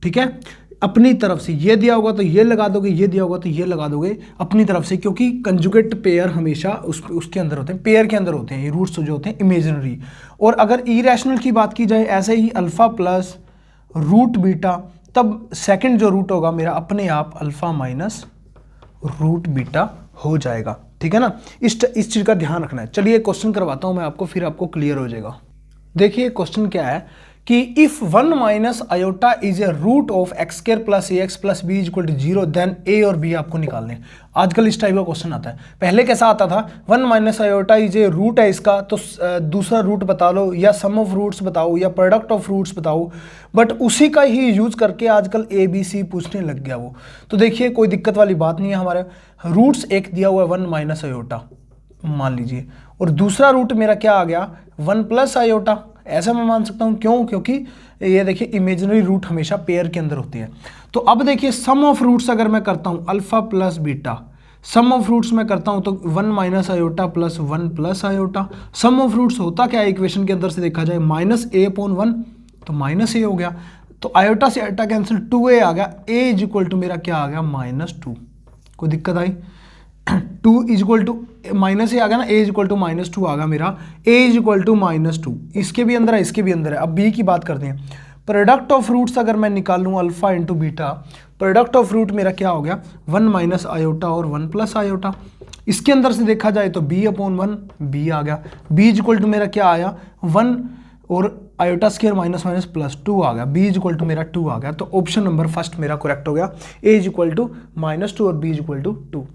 ठीक है। अपनी तरफ से ये दिया होगा तो ये लगा दोगे, ये दिया होगा तो ये लगा दोगे अपनी तरफ से, क्योंकि कंजुगेट पेयर हमेशा उसके अंदर होते हैं, पेयर के अंदर होते हैं ये रूट्स जो होते हैं इमेजिनरी। और अगर इरेशनल की बात की जाए, ऐसे ही अल्फा प्लस रूट बीटा, तब सेकंड जो रूट होगा मेरा अपने आप अल्फा माइनस रूट बीटा हो जाएगा, ठीक है ना। इस चीज का ध्यान रखना है। चलिए क्वेश्चन करवाता हूं मैं आपको, फिर आपको क्लियर हो जाएगा। देखिए क्वेश्चन क्या है कि if 1 minus iota is a root of x² plus ax plus b is equal to 0, then a और b आपको निकालने। आजकल इस टाइप का क्वेश्चन आता है, पहले कैसा आता था, 1 minus iota is a root है इसका, तो दूसरा रूट बता लो, या सम ऑफ रूट्स बताओ, या प्रोडक्ट ऑफ रूट्स बताओ, बट उसी का ही यूज करके आजकल a b c पूछने लग गया वो। तो देखिए कोई दिक्कत वाली बात नहीं है, हमारे रूट्स एक दिया हुआ है 1 माइनस आयोटा मान लीजिए, और दूसरा रूट मेरा क्या आ गया 1 प्लस आयोटा, ऐसा मैं मान सकता हूं। क्यों, क्योंकि ये देखिए इमेजिनरी रूट हमेशा पेयर के अंदर होती है। तो अब देखिए सम ऑफ रूट्स अगर मैं करता हूं alpha plus beta, sum of roots में करता हूं तो 1 minus iota plus 1 plus iota. Sum of roots होता क्या है इक्वेशन के अंदर से देखा जाए, माइनस a अपॉन 1, तो माइनस a हो गया, तो आयोटा से आयोटा कैंसिल, 2a आ गया, a इज इक्वल टू मेरा क्या आ गया -2। कोई दिक्कत आई, 2 इज इक्वल टू माइनस ए आ गया ना, a इज इक्वल टू -2 आ गया मेरा, a इज इक्वल टू -2, इसके भी अंदर है इसके भी अंदर है। अब b की बात करते हैं, प्रोडक्ट ऑफ रूट्स अगर मैं निकालूं alpha into beta, product of root मेरा क्या हो गया 1 माइनस आयोटा और 1 प्लस आयोटा। इसके अंदर से देखा जाए तो b अपॉन 1 b आ गया, b इज इक्वल टू मेरा क्या आया 1 और iota square minus minus plus 2 आ गया, b इज इक्वल टू मेरा 2 आ गया। तो ऑप्शन नंबर फर्स्ट मेरा करेक्ट हो गया, a इज इक्वल टू -2 और b इज इक्वल टू 2।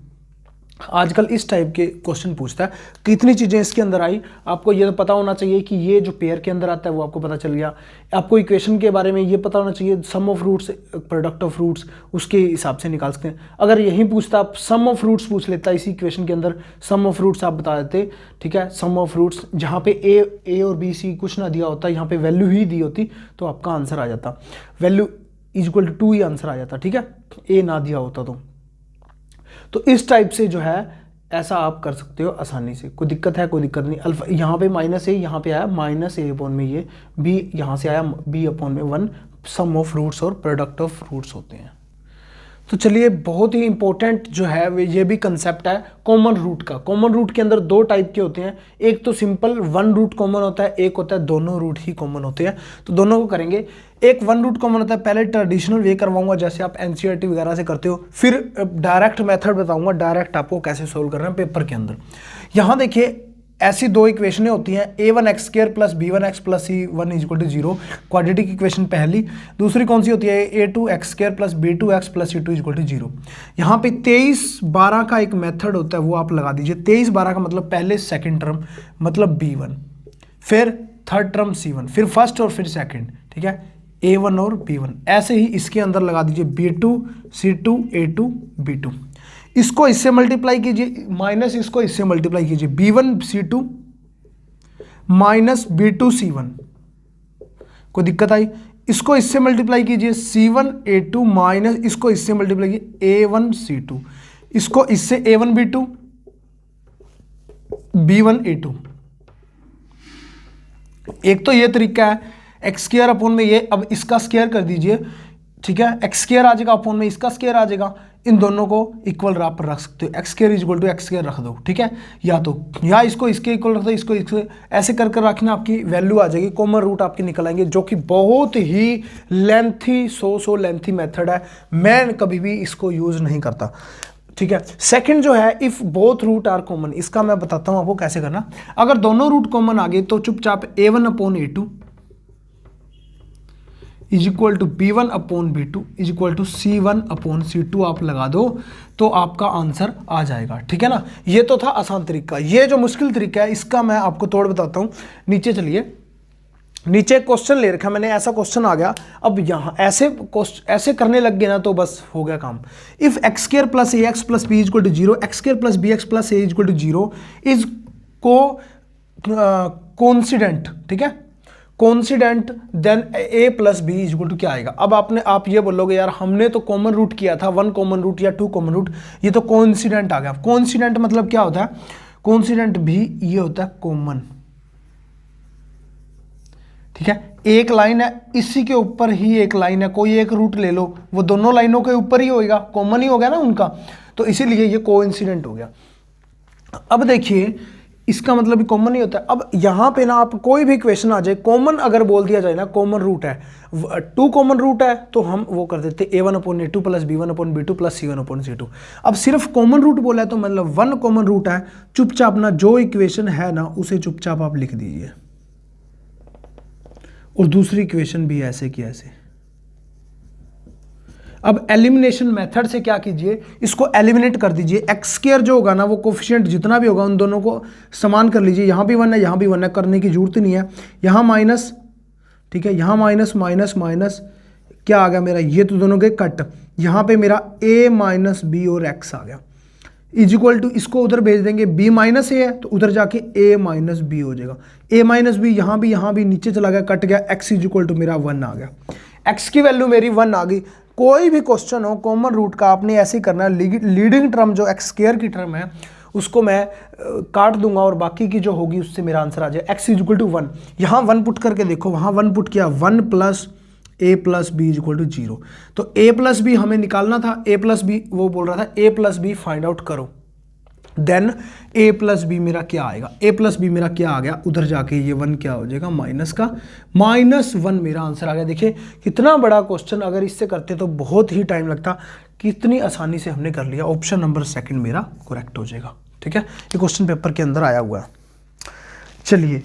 आजकल इस टाइप के क्वेश्चन पूछता है। कितनी चीज़ें इसके अंदर आई, आपको ये तो पता होना चाहिए कि ये जो पेयर के अंदर आता है वो आपको पता चल गया। आपको इक्वेशन के बारे में ये पता होना चाहिए, sum of roots product of roots उसके हिसाब से निकाल सकते हैं। अगर यही पूछता आप सम ऑफ रूट्स पूछ लेता इसी इक्वेशन के अंदर, सम ऑफ रूट्स आप बता देते, ठीक है, सम ऑफ रूट्स जहाँ पे ए और बी सी कुछ ना दिया होता, यहाँ पे वैल्यू ही दी होती तो आपका आंसर आ जाता, वैल्यू इज इक्वल टू 2 ही आंसर आ जाता, ठीक है, ए ना दिया होता तो इस टाइप से जो है ऐसा आप कर सकते हो आसानी से। कोई दिक्कत है, कोई दिक्कत नहीं। अल्फा यहाँ पे -a, यहाँ पे आया -a अपॉन में, ये b यहाँ से आया b अपॉन में 1, सम ऑफ रूट्स और प्रोडक्ट ऑफ रूट्स होते हैं। तो चलिए बहुत ही इंपॉर्टेंट जो है ये भी कंसेप्ट है कॉमन रूट का। कॉमन रूट के अंदर 2 टाइप के होते हैं, एक तो सिंपल 1 रूट कॉमन होता है, एक होता है दोनों रूट ही कॉमन होते हैं। तो दोनों को करेंगे। एक 1 रूट कॉमन होता है, पहले ट्रेडिशनल वे करवाऊंगा जैसे आप एनसीईआरटी वगैरह से करते हो, फिर डायरेक्ट मेथड बताऊंगा, डायरेक्ट आपको कैसे सोल्व करना है पेपर के अंदर। यहाँ देखिए ऐसी 2 इक्वेशनें होती हैं, a1x² plus b1x plus c1 is equal to 0, quadratic equation पहली। दूसरी कौन सी होती है, a2x² plus b2x plus c2 is equal to 0। यहाँ पे 23/12 का एक मेथड होता है वो आप लगा दीजिए। 23/12 का मतलब पहले सेकंड टर्म मतलब b1, फिर थर्ड टर्म c1, फिर फर्स्ट और फिर सेकंड, ठीक है, a1 और b1। ऐसे ही इसके अंदर लगा दीजिए b2 c2 a2 b2। इसको इससे मल्टीप्लाई कीजिए, माइनस इसको इससे मल्टीप्लाई कीजिए, b1 c2 minus b2 c1। कोई दिक्कत आई, इसको इससे मल्टीप्लाई कीजिए c1 a2 माइनस इसको इससे मल्टीप्लाई कीजिए a1 c2, इसको इससे a1 b2 b1 a2, एक तो ये तरीका है एक्स स्क्वायर अपॉन में ये, अब इसका स्क्वायर कर दीजिए, ठीक है, एक्स स्क्वायर आ जाएगा अपॉन में इसका स्क्वायर आ जाएगा, इन दोनों को इक्वल आप रख सकते हो, x square equal to x square रख दो, ठीक है, या इसको इसके इक्वल रख दो, इसको इसके, ऐसे कर कर रखना, आपकी वैल्यू आ जाएगी, कॉमन रूट आपके निकल आएंगे, जो कि बहुत ही लेंथी सो लेंथी मेथड है, मैं कभी भी इसको यूज नहीं करता, ठीक है। सेकंड जो है if both root are common, इसका मैं बताता हूं आपको कैसे करना। अगर दोनों रूट कॉमन आ गए तो चुपचाप a1 upon a2 is equal to b1 upon b2 is equal to c1 upon c2 आप लगा दो तो आपका आंसर आ जाएगा, ठीक है ना। ये तो था आसान तरीका। ये जो मुश्किल तरीका है इसका मैं आपको तोड़ बताता हूं। नीचे चलिए, नीचे क्वेश्चन ले रखा मैंने, ऐसा क्वेश्चन आ गया, अब यहाँ ऐसे करने लग गए ना तो बस हो गया काम। If x square plus a x plus b equal to zero, x square plus b x plus a equal to zero is coincident, ठीक है, coincident, then a plus b equal to क्या आएगा। अब आप ये बोलोगे यार हमने तो कॉमन रूट किया था, 1 कॉमन रूट या 2 कॉमन रूट, ये तो कोइंसिडेंट आ गया। कोइंसिडेंट मतलब क्या होता है, कोइंसिडेंट भी ये होता है कॉमन, ठीक है, एक लाइन है इसी के ऊपर ही एक लाइन है, कोई एक रूट ले लो वो दोनों लाइनों के ऊपर ही होएगा, कॉमन ही हो गया ना उनका, तो इसीलिए ये कोइंसिडेंट हो गया। अब देखिए इसका मतलब भी कॉमन ही होता है। अब यहां पे ना आप कोई भी इक्वेशन आ जाए कॉमन अगर बोल दिया जाए ना, कॉमन रूट है, 2 कॉमन रूट है तो हम वो कर देते a1 upon a2 plus b1 upon b2 plus c1 upon c2। अब सिर्फ कॉमन रूट बोला है तो मतलब 1 कॉमन रूट है, चुपचाप ना जो इक्वेशन है ना उसे चुपचाप आप लिख दीजिए, और दूसरी इक्वेशन भी ऐसे की ऐसे। अब एलिमिनेशन मेथड से क्या कीजिए, इसको एलिमिनेट कर दीजिए, एक्स स्क्वायर जो होगा ना वो कोफिशिएंट जितना भी होगा उन दोनों को समान कर लीजिए, यहां भी 1 है यहां भी 1 है, करने की जरूरत नहीं है, यहां माइनस, ठीक है, यहां माइनस माइनस माइनस क्या आ गया मेरा, ये तो दोनों के कट, यहां पे मेरा a माइनस बी और x आ गया, इज इक्वल टू इसको उधर भेज देंगे, b माइनस ए है तो उधर जाके a माइनस बी हो जाएगा, a माइनस बी यहाँ भी नीचे चला गया, कट गया, x इज इक्वल टू मेरा 1 आ गया, x की वैल्यू मेरी 1 आ गई। कोई भी क्वेश्चन हो कॉमन रूट का आपने ऐसे ही करना है, लीडिंग टर्म जो एक्स स्क्वायर की टर्म है उसको मैं काट दूंगा और बाकी की जो होगी उससे मेरा आंसर आ जाए, x इज इक्वल टू 1, यहाँ 1 पुट करके देखो, वहाँ 1 पुट किया, 1 plus a plus b is equal to 0, तो a प्लस बी हमें निकालना था, a प्लस बी वो बोल रहा था a plus b find out करो, देन a प्लस बी मेरा क्या आएगा, a प्लस बी मेरा क्या आ गया, उधर जाके ये 1 क्या हो जाएगा माइनस का, -1 मेरा आंसर आ गया। देखिए कितना बड़ा क्वेश्चन, अगर इससे करते तो बहुत ही टाइम लगता, कितनी आसानी से हमने कर लिया, ऑप्शन नंबर 2 मेरा करेक्ट हो जाएगा, ठीक है, ये क्वेश्चन पेपर के अंदर आया हुआ है। चलिए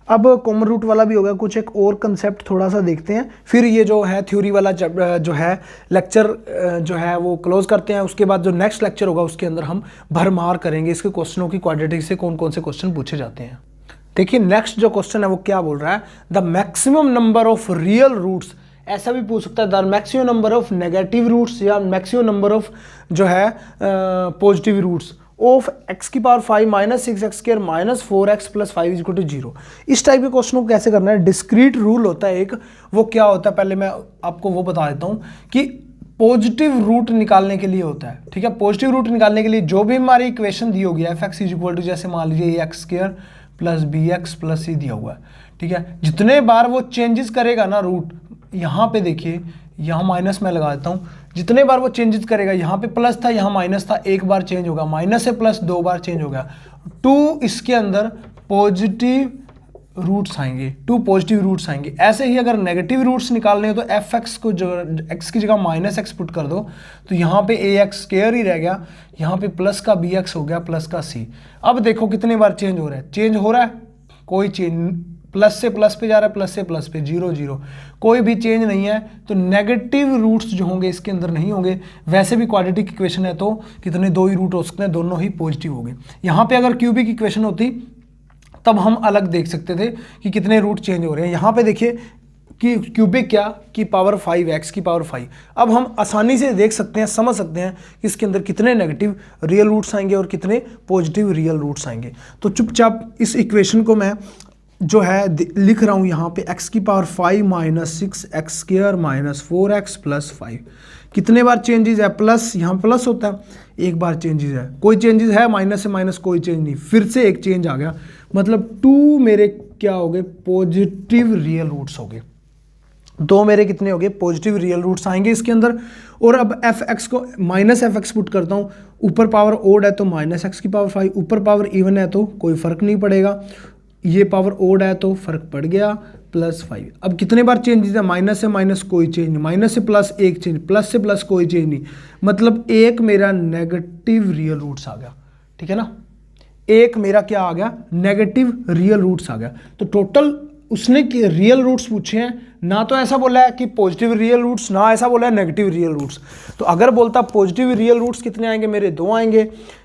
अब कॉमन रूट वाला भी होगा, कुछ एक और कंसेप्ट थोड़ा सा देखते हैं, फिर ये जो है थ्योरी वाला जो है लेक्चर जो है वो क्लोज करते हैं। उसके बाद जो नेक्स्ट लेक्चर होगा उसके अंदर हम भरमार करेंगे इसके क्वेश्चनों की, क्वाड्रेटिक से कौन कौन से क्वेश्चन पूछे जाते हैं। देखिए नेक्स्ट जो क्वेश्चन है वो क्या बोल रहा है, the maximum number of real roots, ऐसा भी पूछ सकता है the maximum number of negative roots या मैक्सिमम नंबर ऑफ जो है पॉजिटिव रूट्स ऑफ x की power 5 minus 6x square minus 4x plus 5 is equal to 0। इस टाइप के क्वेश्चनों को कैसे करना है, डिस्क्रीट रूल होता है एक, वो क्या होता है पहले मैं आपको वो बता देता हूँ कि पॉजिटिव रूट निकालने के लिए होता है, ठीक है, पॉजिटिव रूट निकालने के लिए जो भी हमारी इक्वेशन दी होगी fx इज इक्वल टू, जैसे मान लीजिए x square plus bx plus c दिया हुआ है, ठीक है, जितने बार वो चेंजेस करेगा ना रूट, यहाँ पे देखिए यहाँ माइनस मैं लगा देता हूँ, जितने बार वो चेंजेस करेगा, यहाँ पे प्लस था यहाँ माइनस था, एक बार चेंज होगा, माइनस से प्लस 2 बार चेंज हो गया, 2 इसके अंदर पॉजिटिव रूट्स आएंगे, 2 पॉजिटिव रूट्स आएंगे। ऐसे ही अगर नेगेटिव रूट्स निकालने हो तो fx को जो x की जगह माइनस x पुट कर दो तो यहाँ पे ax स्क्वायर ही रह गया, यहाँ पे प्लस का bx हो गया प्लस का c। अब देखो कितने बार चेंज हो रहा है, चेंज हो रहा है, कोई चेंज, प्लस से प्लस पे जा रहा है, प्लस से प्लस पे, 0 0, कोई भी चेंज नहीं है, तो नेगेटिव रूट्स जो होंगे इसके अंदर नहीं होंगे। वैसे भी क्वाड्रेटिक इक्वेशन है तो कितने 2 ही रूट हो सकते हैं, दोनों ही पॉजिटिव होंगे। यहाँ पे अगर क्यूबिक इक्वेशन होती तब हम अलग देख सकते थे कि कितने रूट चेंज हो रहे हैं। यहाँ पे देखिए कि क्यूबिक क्या की पावर 5 x की पावर 5, अब हम आसानी से देख सकते हैं, समझ सकते हैं कि इसके अंदर कितने नेगेटिव रियल रूट्स आएंगे और कितने पॉजिटिव रियल रूट्स आएंगे। तो चुपचाप इस इक्वेशन को मैं जो है लिख रहा हूँ यहाँ पे, x की power 5 minus 6x square minus 4x plus 5, कितने बार चेंजेस है, प्लस, यहाँ प्लस होता है, एक बार चेंजेस है, कोई चेंजेस है, माइनस से माइनस कोई चेंज नहीं, फिर से एक चेंज आ गया, मतलब 2 मेरे क्या हो गए, पॉजिटिव रियल रूट्स हो गए। दो मेरे कितने हो गए, पॉजिटिव रियल रूट्स आएंगे इसके अंदर। और अब एफ एक्स को माइनस एफ एक्स पुट करता हूँ, ऊपर पावर ओड है तो माइनस एक्स की पावर 5, ऊपर पावर इवन है तो कोई फर्क नहीं पड़ेगा, ये पावर ओड है तो फर्क पड़ गया, +5। अब कितने बार चेंज है, माइनस से माइनस कोई चेंज नहीं, माइनस से प्लस एक चेंज, प्लस से प्लस कोई चेंज नहीं, मतलब एक मेरा नेगेटिव रियल रूट्स आ गया, ठीक है ना, एक मेरा क्या आ गया, नेगेटिव रियल रूट्स आ गया। तो टोटल उसने रियल रूट्स पूछे हैं, ना तो ऐसा बोला है कि पॉजिटिव रियल रूट्स, ना ऐसा बोला है नेगेटिव रियल रूट्स। तो अगर बोलता पॉजिटिव रियल रूट्स कितने आएंगे मेरे, 2 आएंगे,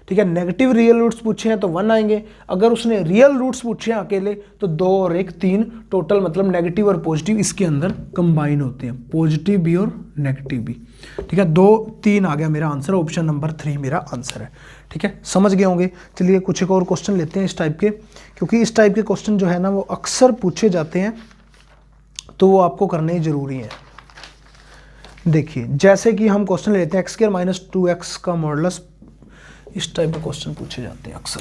ठीक है। नेगेटिव रियल रूट्स पूछे हैं तो 1 आएंगे। अगर उसने रियल रूट्स पूछे हैं अकेले तो 2 और 1 3 टोटल, मतलब नेगेटिव और पॉजिटिव इसके अंदर कंबाइन होते हैं, पॉजिटिव भी और नेगेटिव भी, ठीक है। 2 3 आ गया मेरा आंसर, ऑप्शन नंबर 3 मेरा आंसर है, ठीक है। समझ गए होंगे। चलिए कुछ एक और क्वेश्चन लेते हैं इस टाइप के, क्योंकि इस टाइप के क्वेश्चन जो है ना वो अक्सर पूछे जाते हैं, तो वो आपको करने ही जरूरी है। देखिए जैसे कि हम क्वेश्चन लेते हैं x² - 2x का मॉडुलस, इस टाइप के क्वेश्चन पूछे जाते हैं अक्सर।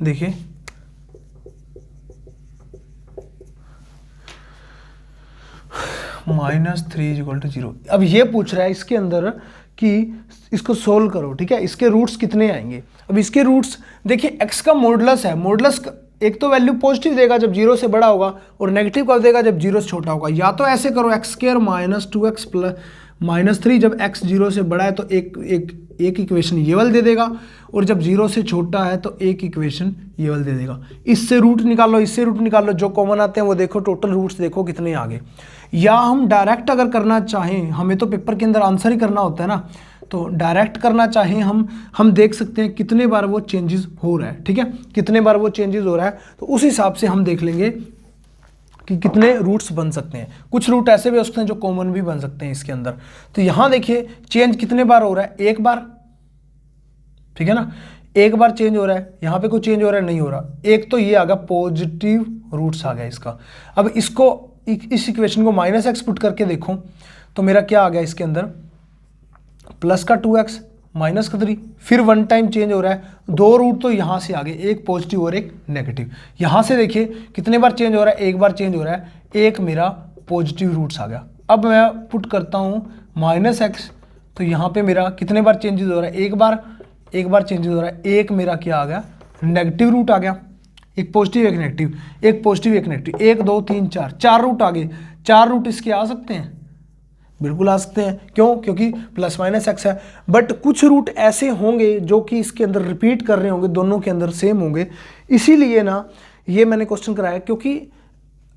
देखिए -3 = 0। अब ये पूछ रहा है इसके अंदर कि इसको सोल्व करो, ठीक है, इसके रूट्स कितने आएंगे। अब इसके रूट्स देखिए, x का मॉडुलस है, मॉडुलस एक तो वैल्यू पॉजिटिव देगा जब 0 से बड़ा होगा, और नेगेटिव कब देगा जब 0 से छोटा होगा। या तो ऐसे करो x² - 2x - 3, जब x 0 से बड़ा है तो एक इक्वेशन ये वाला दे देगा, और जब 0 से छोटा है तो एक इक्वेशन ये वाला दे देगा। इससे रूट निकालो, इससे रूट निकालो, जो कॉमन आते हैं वो देखो, टोटल रूट्स देखो कितने आगे। या हम डायरेक्ट अगर करना चाहें, हमें तो पेपर के अंदर आंसर ही करना होता है ना, तो डायरेक्ट करना चाहें हम देख सकते हैं कितने बार वो चेंजेस हो रहा है, ठीक है, कितने बार वो चेंजेस हो रहा है, तो उस हिसाब से हम देख लेंगे कि कितने रूट्स बन सकते हैं। कुछ रूट ऐसे भी हो सकते हैं जो कॉमन भी बन सकते हैं इसके अंदर। तो यहाँ देखिए चेंज कितने बार हो रहा है, एक बार, ठीक है ना, एक बार चेंज हो रहा है। यहाँ पे कोई चेंज हो रहा है, नहीं हो रहा। एक तो ये आ गया पॉजिटिव रूट्स आ गया इसका। अब इसको इस इक्वेशन को -x पुट करके देखो तो मेरा क्या आ गया इसके अंदर, प्लस का 2x माइनस का 3, फिर 1 टाइम चेंज हो रहा है। 2 रूट तो यहाँ से आ गए, एक पॉजिटिव और एक नेगेटिव। यहाँ से देखिए कितने बार चेंज हो रहा है, एक बार चेंज हो रहा है, एक मेरा पॉजिटिव रूट्स आ गया। अब मैं पुट करता हूँ -x, तो यहाँ पे मेरा कितने बार चेंजेस हो रहा है, एक बार चेंजेस हो रहा है, एक मेरा क्या आ गया, नेगेटिव रूट आ गया। एक पॉजिटिव एक नेगेटिव, एक पॉजिटिव एक नेगेटिव, 1 2 3 4, 4 रूट आ गए। 4 रूट इसके आ सकते हैं, बिल्कुल आ सकते हैं। क्यों? क्योंकि ±x है। बट कुछ रूट ऐसे होंगे जो कि इसके अंदर रिपीट कर रहे होंगे, दोनों के अंदर सेम होंगे। इसीलिए ना ये मैंने क्वेश्चन कराया, क्योंकि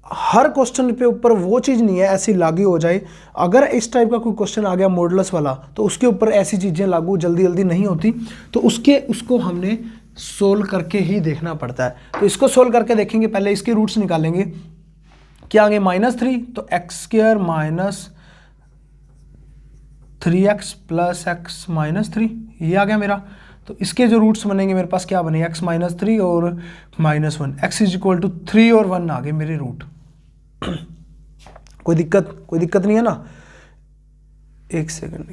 हर क्वेश्चन पे ऊपर वो चीज़ नहीं है ऐसी लागू हो जाए। अगर इस टाइप का कोई क्वेश्चन आ गया मॉडुलस वाला, तो उसके ऊपर ऐसी चीज़ें लागू जल्दी जल्दी नहीं होती, तो उसको हमने सोल्व करके ही देखना पड़ता है। तो इसको सोल्व करके देखेंगे, पहले इसके रूट्स निकालेंगे। क्या आगे -3, तो x² - 3x + x - 3 ये आ गया मेरा। तो इसके जो रूट्स बनेंगे मेरे पास क्या बनेगा, x - 3 और -1, x = 3 और 1 आ गए मेरे रूट। कोई दिक्कत नहीं है ना। एक सेकंड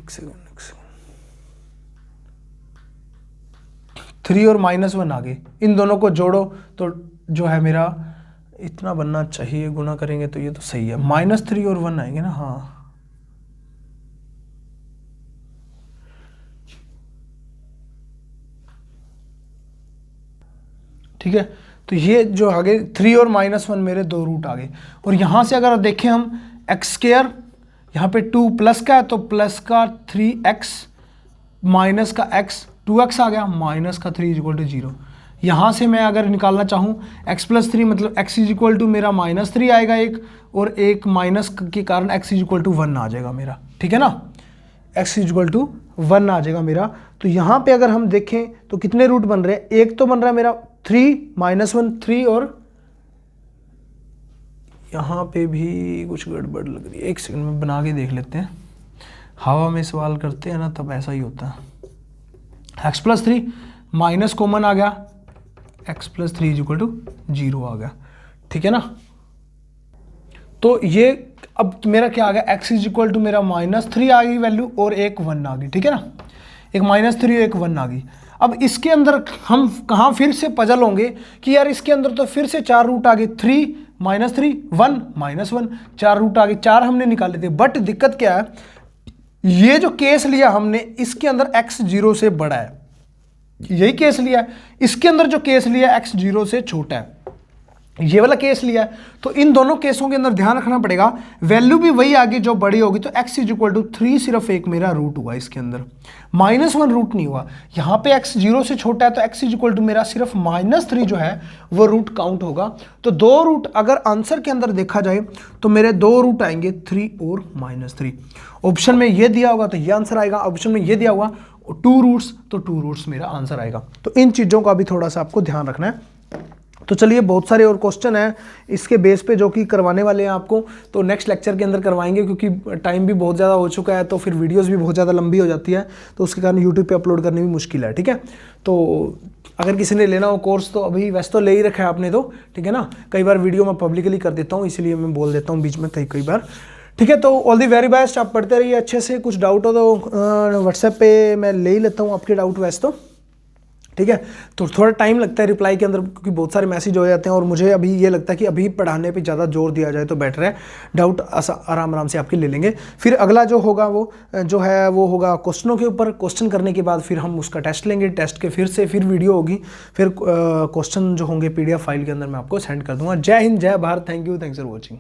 3 और -1 आ गए। इन दोनों को जोड़ो तो जो है मेरा इतना बनना चाहिए, गुना करेंगे तो ये तो सही है, -3 और 1 आएंगे ना। हाँ ठीक है। तो ये जो आगे 3 और -1 मेरे 2 रूट आ गए। और यहाँ से अगर देखें हम x², यहाँ पे 2 प्लस का है तो प्लस का 3x माइनस का x 2x आ गया, माइनस का 3 = 0। यहाँ से मैं अगर निकालना चाहूँ x + 3, मतलब x = मेरा -3 आएगा एक, और एक माइनस के कारण x = 1 आ जाएगा मेरा, ठीक है ना, x = 1 आ जाएगा मेरा। तो यहाँ पे अगर हम देखें तो कितने रूट बन रहे हैं, एक तो बन रहा है मेरा 3 -1 3, और यहाँ पे भी कुछ गड़बड़ लग रही है। एक सेकंड में बना के देख लेते हैं। हवा में सवाल करते हैं ना तब ऐसा ही होता है। x + 3 माइनस कॉमन आ गया, x + 3 = 0 आ गया, ठीक है ना। तो ये अब मेरा क्या आ गया, x इज इक्वल टू मेरा -3 आ गई वैल्यू और एक 1 आ गई, ठीक है ना, एक -3 और एक 1 आ गई। अब इसके अंदर हम कहाँ फिर से पजल होंगे कि यार इसके अंदर तो फिर से 4 रूट आ गए, 3 -3 1 -1, 4 रूट आ गए, 4 हमने निकाले थे। बट दिक्कत क्या है, ये जो केस लिया हमने इसके अंदर x 0 से बड़ा है, यही केस लिया है। इसके अंदर जो केस लिया x 0 से छोटा है, ये वाला केस लिया है। तो इन दोनों केसों के अंदर ध्यान रखना पड़ेगा, वैल्यू भी वही आगे जो बड़ी होगी। तो x इज इक्वल टू 3 सिर्फ एक मेरा रूट हुआ इसके अंदर, -1 रूट नहीं हुआ। यहाँ पे x 0 से छोटा है तो x इज इक्वल टू मेरा सिर्फ -3 जो है वो रूट काउंट होगा। तो 2 रूट अगर आंसर के अंदर देखा जाए तो मेरे 2 रूट आएंगे 3 और -3। ऑप्शन में ये दिया होगा तो ये आंसर आएगा, ऑप्शन में ये दिया हुआ 2 रूट्स तो 2 रूट्स मेरा आंसर आएगा। तो इन चीज़ों का भी थोड़ा सा आपको ध्यान रखना है। तो चलिए बहुत सारे और क्वेश्चन हैं इसके बेस पे जो कि करवाने वाले हैं आपको, तो नेक्स्ट लेक्चर के अंदर करवाएंगे क्योंकि टाइम भी बहुत ज़्यादा हो चुका है, तो फिर वीडियोस भी बहुत ज़्यादा लंबी हो जाती है, तो उसके कारण यूट्यूब पे अपलोड करनी भी मुश्किल है, ठीक है। तो अगर किसी ने लेना हो कोर्स तो अभी वैसे तो ले ही रखा है आपने तो, ठीक है ना। कई बार वीडियो मैं पब्लिकली कर देता हूँ, इसलिए मैं बोल देता हूँ बीच में कई बार, ठीक है। तो ऑल दी वेरी बेस्ट, आप पढ़ते रहिए अच्छे से। कुछ डाउट हो तो व्हाट्सएप पे मैं ले ही लेता हूँ आपके डाउट वैसे तो, ठीक है। तो थोड़ा टाइम लगता है रिप्लाई के अंदर क्योंकि बहुत सारे मैसेज हो जाते हैं, और मुझे अभी ये लगता है कि अभी पढ़ाने पे ज़्यादा जोर दिया जाए तो बेटर है। डाउट आराम आराम से आपके ले लेंगे। फिर अगला जो होगा वो जो है वो होगा क्वेश्चनों के ऊपर। क्वेश्चन करने के बाद फिर हम उसका टेस्ट लेंगे, टेस्ट के फिर वीडियो होगी, फिर क्वेश्चन जो होंगे PDF फाइल के अंदर मैं आपको सेंड कर दूंगा। जय हिंद, जय Bharat, thank you, thanks for watching.